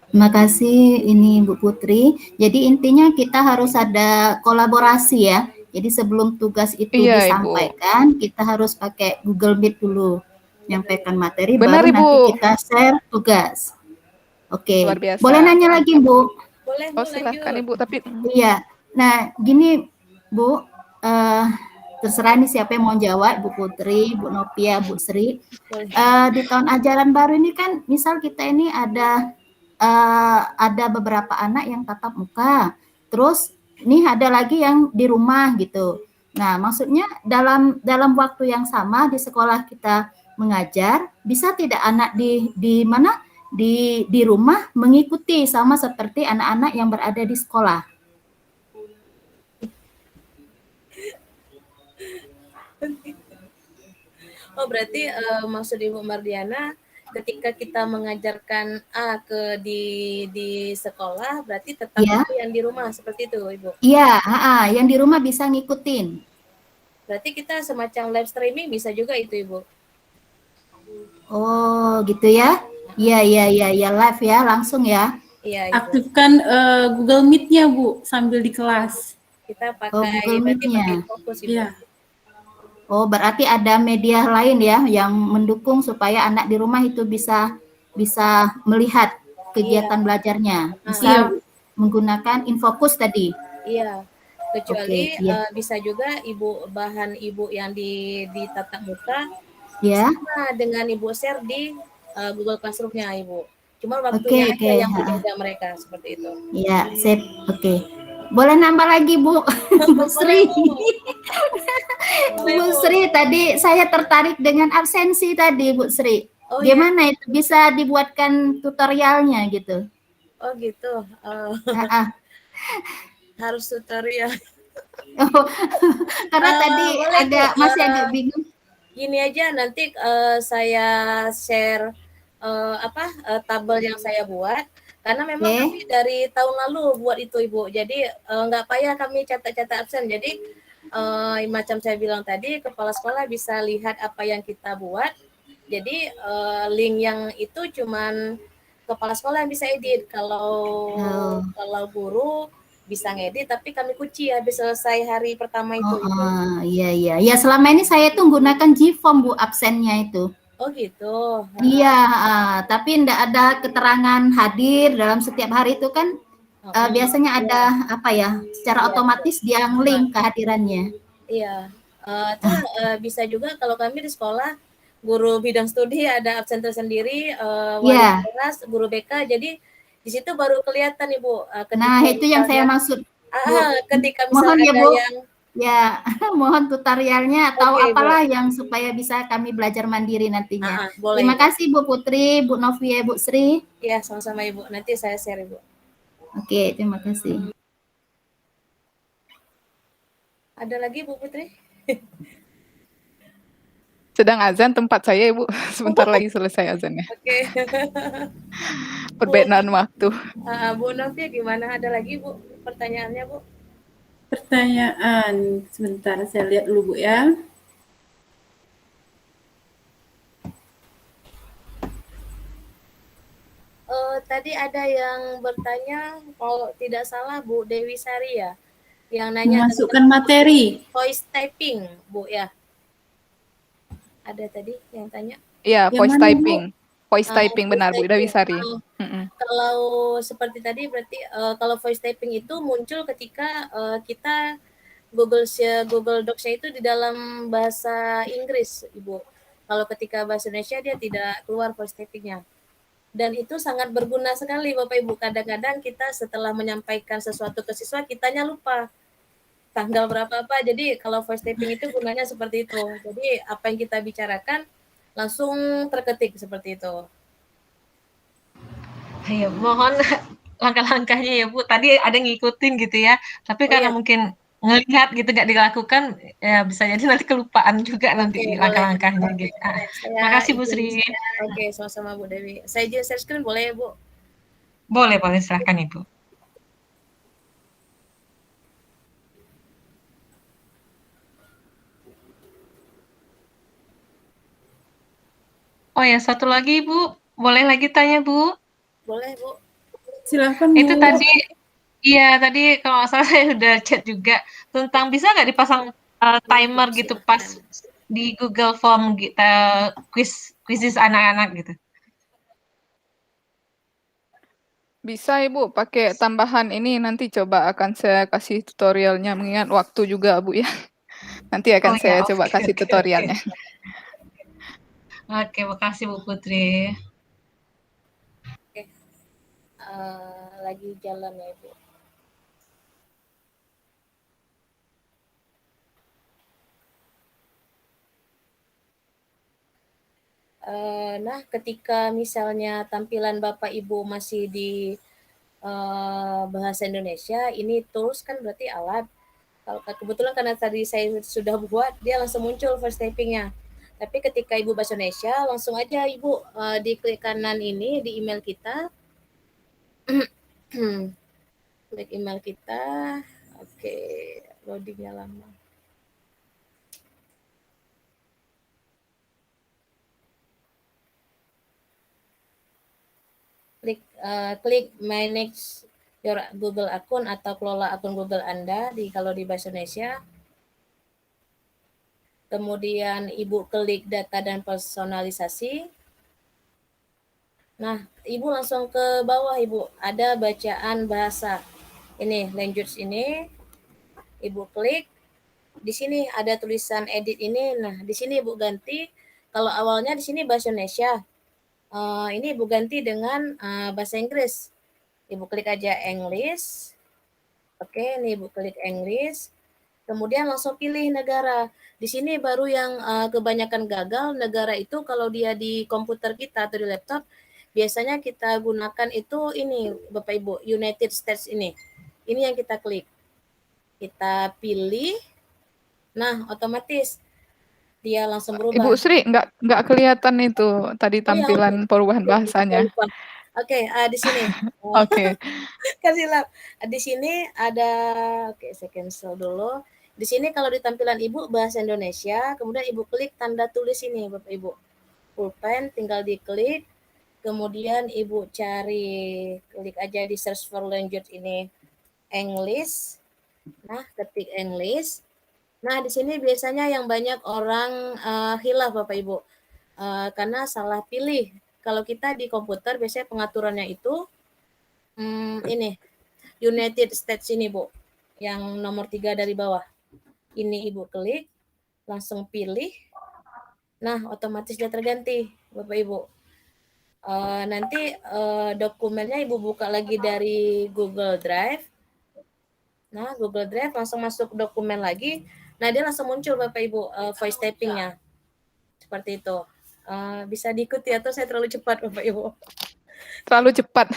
Terima kasih ini Bu Putri. Jadi intinya kita harus ada kolaborasi ya. Jadi sebelum tugas itu disampaikan, kita harus pakai Google Meet dulu. Nyampaikan materi, benar, baru Ibu. nanti kita share tugas. Oke. Luar biasa. Boleh nanya lagi, Bu? Boleh, silakan Ibu, tapi iya. Nah, gini Bu, terserah nih siapa yang mau jawab, Bu Putri, Bu Novia, Bu Sri. Di tahun ajaran baru ini kan, misal kita ini ada beberapa anak yang tatap muka, terus ini ada lagi yang di rumah gitu. Nah, maksudnya dalam waktu yang sama di sekolah kita mengajar, bisa tidak anak di rumah mengikuti sama seperti anak-anak yang berada di sekolah? Oh, berarti maksud Ibu Mardiana ketika kita mengajarkan di sekolah, berarti tetap yang di rumah seperti itu, Ibu? Iya, yang di rumah bisa ngikutin. Berarti kita semacam live streaming bisa juga itu, Ibu? Oh, gitu ya? Iya, live ya, langsung ya. Iya, Aktifkan Google Meet-nya, Bu, sambil di kelas. Kita pakai fokus, Ibu. Iya. Oh, berarti ada media lain ya yang mendukung supaya anak di rumah itu bisa melihat kegiatan belajarnya. Bisa menggunakan Infocus tadi. Iya. Kecuali bisa juga bahan Ibu yang di tatap muka sama dengan Ibu share di Google Classroom-nya, Ibu. Cuma waktunya aja yang berbeda mereka seperti itu. Iya, sip. Oke. Boleh nambah lagi, Bu? Bu Sri. Bu Sri, tadi saya tertarik dengan absensi tadi, Bu Sri. Gimana itu bisa dibuatkan tutorialnya gitu? Oh, gitu. Harus tutorial. Karena tadi masih agak bingung. Gini aja, nanti saya share tabel yang saya buat. Karena memang kami dari tahun lalu buat itu, Ibu. Jadi nggak payah kami catat-catat absen. Jadi macam saya bilang tadi, kepala sekolah bisa lihat apa yang kita buat. Jadi link yang itu cuman kepala sekolah yang bisa edit. Kalau guru bisa ngedit, tapi kami kunci habis selesai hari pertama itu. Iya. Ya, selama ini saya tuh menggunakan Gform, Bu, absennya itu. Oh, gitu. Iya, tapi enggak ada keterangan hadir dalam setiap hari itu kan biasanya ada secara otomatis dia nge-link kehadirannya. Iya. Terus bisa juga kalau kami di sekolah guru bidang studi ada absen tersendiri, wali Iya. kelas, guru BK, jadi di situ baru kelihatan Ibu, Nah, ketika itu yang saya misalnya maksud, Bu. ketika misal Mohon ya, ada Bu. yang Ya, mohon tutorialnya atau Oke, Bu. apalah yang supaya bisa kami belajar mandiri nantinya. Boleh, Terima Ibu. kasih Bu Putri, Bu Novia, Bu Sri. Iya, sama-sama Ibu. Nanti saya share Ibu. Oke, terima kasih. Ada lagi Bu Putri? Sedang azan tempat saya, Ibu. Sebentar lagi selesai azannya. Oke. Perbedaan waktu. Bu Novia gimana? Ada lagi Bu pertanyaannya Bu? Pertanyaan, sebentar saya lihat dulu Bu ya. Tadi ada yang bertanya, kalau tidak salah Bu Dewi Sari ya, yang nanya Memasukkan tentang materi. voice typing Bu ya. Ada tadi yang tanya? Iya, Yang voice mana, Bu? typing. Voice typing benar Bu Dewi Sari. Kalau seperti tadi berarti kalau voice typing itu muncul ketika kita Google Docs-nya itu di dalam bahasa Inggris, Ibu. Kalau ketika bahasa Indonesia dia tidak keluar voice typing-nya. Dan itu sangat berguna sekali Bapak Ibu. Kadang-kadang kita setelah menyampaikan sesuatu ke siswa, kitanya lupa tanggal berapa apa. Jadi kalau voice typing itu gunanya seperti itu. Jadi apa yang kita bicarakan langsung terketik seperti itu. Ayo, mohon langkah-langkahnya ya Bu. Tadi ada ngikutin gitu ya, tapi karena mungkin ngelihat gitu nggak dilakukan, ya bisa jadi nanti kelupaan juga nanti langkah-langkahnya gitu. Makasih Bu Sri. Oke, sama-sama Bu Dewi. Saya izin share screen boleh ya Bu? Boleh, silahkan Ibu. Oh ya, satu lagi Bu. Boleh lagi tanya Bu? Boleh Bu. Silahkan Bu. Itu tadi, iya tadi kalau nggak salah saya udah chat juga tentang bisa nggak dipasang timer gitu pas di Google Form kita quizzes anak-anak gitu. Bisa Ibu, pakai tambahan ini nanti coba akan saya kasih tutorialnya, mengingat waktu juga Bu ya. Nanti akan saya coba kasih tutorialnya. Oke, makasih Bu Putri. Oke. Lagi jalan ya Ibu. Nah, ketika misalnya tampilan Bapak Ibu masih di bahasa Indonesia, ini tools kan berarti alat. Kalau kebetulan karena tadi saya sudah buat, dia langsung muncul voice typing-nya. Tapi ketika Ibu bahasa Indonesia, langsung aja Ibu di klik kanan ini di email kita. Klik email kita. Oke, loadingnya lama. Klik manage your Google account atau kelola akun Google Anda kalau di bahasa Indonesia. Kemudian Ibu klik data dan personalisasi. Nah, Ibu langsung ke bawah Ibu, ada bacaan bahasa. Ini language ini. Ibu klik. Di sini ada tulisan edit ini. Nah, di sini Ibu ganti. Kalau awalnya di sini bahasa Indonesia. Ini Ibu ganti dengan bahasa Inggris. Ibu klik aja English. Oke, ini Ibu klik English. Kemudian langsung pilih negara. Di sini baru yang kebanyakan gagal, negara itu kalau dia di komputer kita atau di laptop, biasanya kita gunakan itu ini, Bapak Ibu, United States ini. Ini yang kita klik. Kita pilih. Nah, otomatis dia langsung berubah. Ibu Sri, nggak kelihatan itu tadi tampilan perubahan bahasanya. Oke, di sini. Oke. Kasih lap. Di sini ada, oke saya cancel dulu. Di sini kalau di tampilan Ibu bahasa Indonesia, kemudian Ibu klik tanda tulis ini Bapak Ibu. Pulpen tinggal diklik, kemudian Ibu cari, klik aja di search for language ini English. Nah, ketik English. Nah, di sini biasanya yang banyak orang hilaf Bapak Ibu. Karena salah pilih. Kalau kita di komputer biasanya pengaturannya itu ini United States ini Bu, yang nomor 3 dari bawah. Ini Ibu klik. langsung pilih. Nah, otomatis dia terganti, Bapak Ibu. Nanti dokumennya Ibu buka lagi dari Google Drive. Nah, Google Drive langsung masuk dokumen lagi. Nah, dia langsung muncul Bapak Ibu voice typing-nya. Seperti itu. Bisa diikuti atau saya terlalu cepat Bapak Ibu? Terlalu cepat.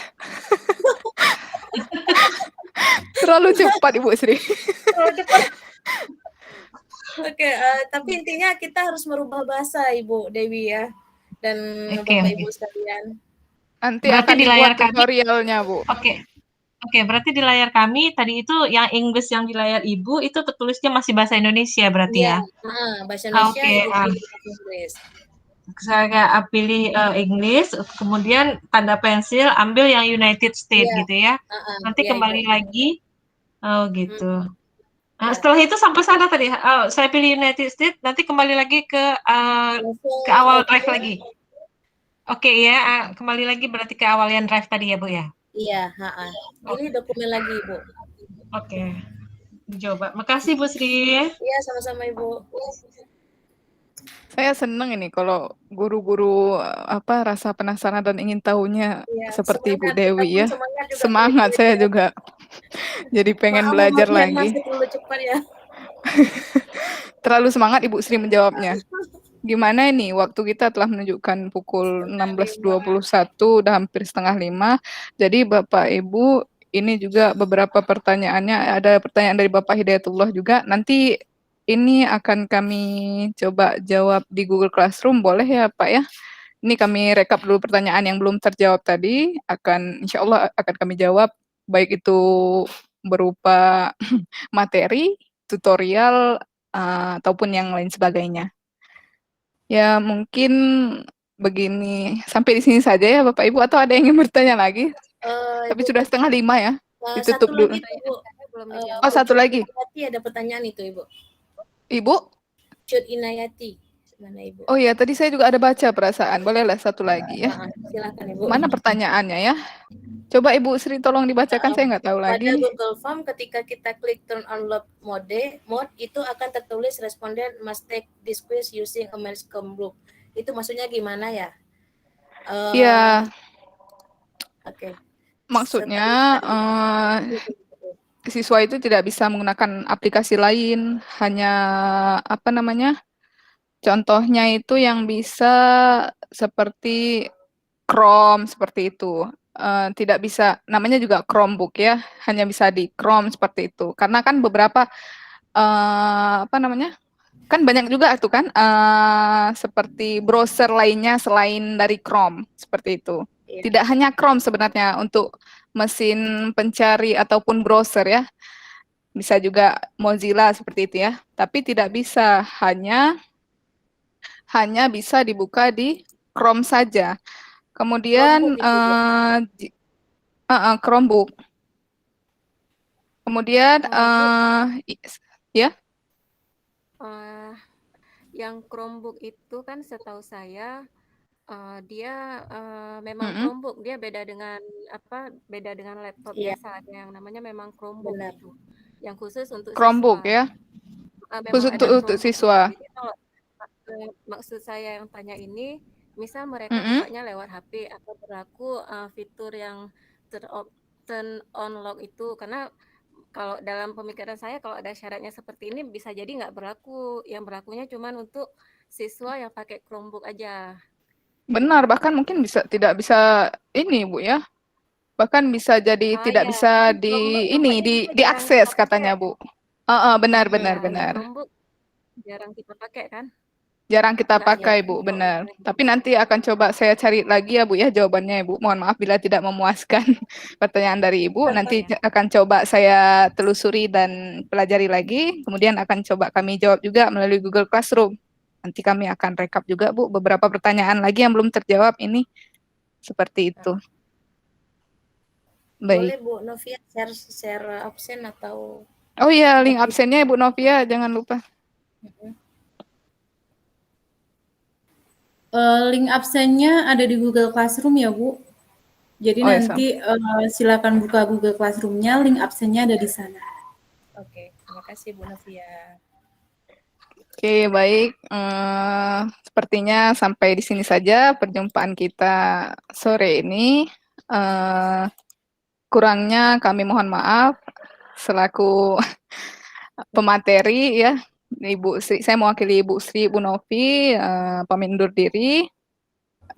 Terlalu cepat Ibu Sri. Terlalu cepat. Oke, tapi intinya kita harus merubah bahasa Ibu Dewi ya. Dan Bapak Ibu sekalian. Nanti Berarti akan di layar dibuat tutorialnya, Bu. Oke, berarti di layar kami tadi itu yang Inggris yang di layar Ibu itu tertulisnya masih bahasa Indonesia berarti ya? Bahasa Indonesia, Oke, Ibu pilih bahasa Inggris. Saya pilih Inggris, kemudian tanda pensil ambil yang United States gitu ya. Nanti kembali lagi. Oh gitu. Setelah itu sampai sana tadi, saya pilih United States, nanti kembali lagi ke awal drive lagi. Oke ya, kembali lagi berarti ke awal yang drive tadi ya Bu ya? Iya, ini dokumen lagi Bu. Oke, dicoba. Makasih Bu Sri. Iya, sama-sama Ibu. Saya senang ini kalau guru-guru rasa penasaran dan ingin tahunya seperti Ibu Dewi ya. Semangat saya juga. Jadi pengen belajar lagi. Masih terlalu cepat ya. Terlalu semangat Ibu Sri menjawabnya. Gimana ini? Waktu kita telah menunjukkan pukul 16.21, udah hampir 4:30. Jadi Bapak Ibu, ini juga beberapa pertanyaannya. Ada pertanyaan dari Bapak Hidayatullah juga. Nanti ini akan kami coba jawab di Google Classroom, boleh ya Pak ya? Ini kami rekap dulu pertanyaan yang belum terjawab tadi. Insya Allah akan kami jawab, baik itu berupa materi, tutorial, ataupun yang lain sebagainya. Ya mungkin begini, sampai di sini saja ya Bapak Ibu, atau ada yang ingin bertanya lagi? Tapi sudah 4:30 ya, ditutup dulu. Satu lagi. Ada pertanyaan itu Ibu. Ibu? Cut Inayati. Mana Ibu? Oh iya, tadi saya juga ada baca perasaan. Bolehlah satu lagi ya. Silakan Ibu. Mana pertanyaannya ya? Coba Ibu Sri tolong dibacakan, saya nggak tahu lagi. Pada Google Form ketika kita klik turn on lock mode itu akan tertulis respondent must take this quiz using a Chromebook. Itu maksudnya gimana ya? Iya. Oke. Maksudnya siswa itu tidak bisa menggunakan aplikasi lain, hanya contohnya itu yang bisa seperti Chrome seperti itu. Tidak bisa, namanya juga Chromebook ya, hanya bisa di Chrome seperti itu. Karena kan beberapa kan banyak juga itu kan seperti browser lainnya selain dari Chrome seperti itu. Tidak hanya Chrome sebenarnya untuk mesin pencari ataupun browser ya. Bisa juga Mozilla seperti itu ya. Tapi tidak bisa, hanya bisa dibuka di Chrome saja. Kemudian Chromebook. Kemudian ya. Yang Chromebook itu kan setahu saya dia memang Chromebook, dia beda dengan laptop biasa, yang namanya memang Chromebook itu. Yang khusus untuk Chromebook siswa. ya. Khusus untuk siswa. Jadi kalau maksud saya yang tanya ini, misal mereka bukanya lewat HP atau berlaku fitur yang turn on lock itu, karena kalau dalam pemikiran saya kalau ada syaratnya seperti ini bisa jadi nggak berlaku, yang berlakunya cuma untuk siswa yang pakai Chromebook aja. Benar, bahkan mungkin tidak bisa ini Bu ya, bahkan bisa jadi tidak bisa diakses katanya Bu. Benar. Chromebook jarang kita pakai kan? Jarang kita pakai Bu, benar. Tapi nanti akan coba saya cari lagi ya Bu ya jawabannya Bu. Mohon maaf bila tidak memuaskan pertanyaan dari Ibu. Nanti akan coba saya telusuri dan pelajari lagi. Kemudian akan coba kami jawab juga melalui Google Classroom. Nanti kami akan rekap juga Bu beberapa pertanyaan lagi yang belum terjawab ini. Seperti itu. Baik. Boleh Bu Novia share absen atau? Oh iya, link absennya Ibu Novia jangan lupa. Link absennya ada di Google Classroom ya Bu. Jadi nanti silakan buka Google Classroom-nya, link absennya ada di sana. Oke, terima kasih Bu Novia. Oke, baik. Sepertinya sampai di sini saja perjumpaan kita sore ini. Kurangnya kami mohon maaf selaku pemateri ya. Ibu Sri, saya mewakili Ibu Sri Bu Novi, pamit undur diri.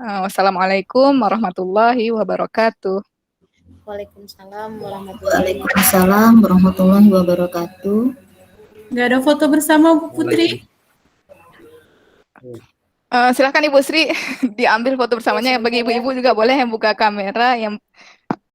Wassalamualaikum warahmatullahi wabarakatuh. Waalaikumsalam warahmatullahi wabarakatuh. Waalaikumsalam warahmatullahi wabarakatuh. Nggak ada foto bersama Bu Putri? Silakan Ibu Sri diambil foto bersamanya. Bagi ibu-ibu juga boleh yang buka kamera, yang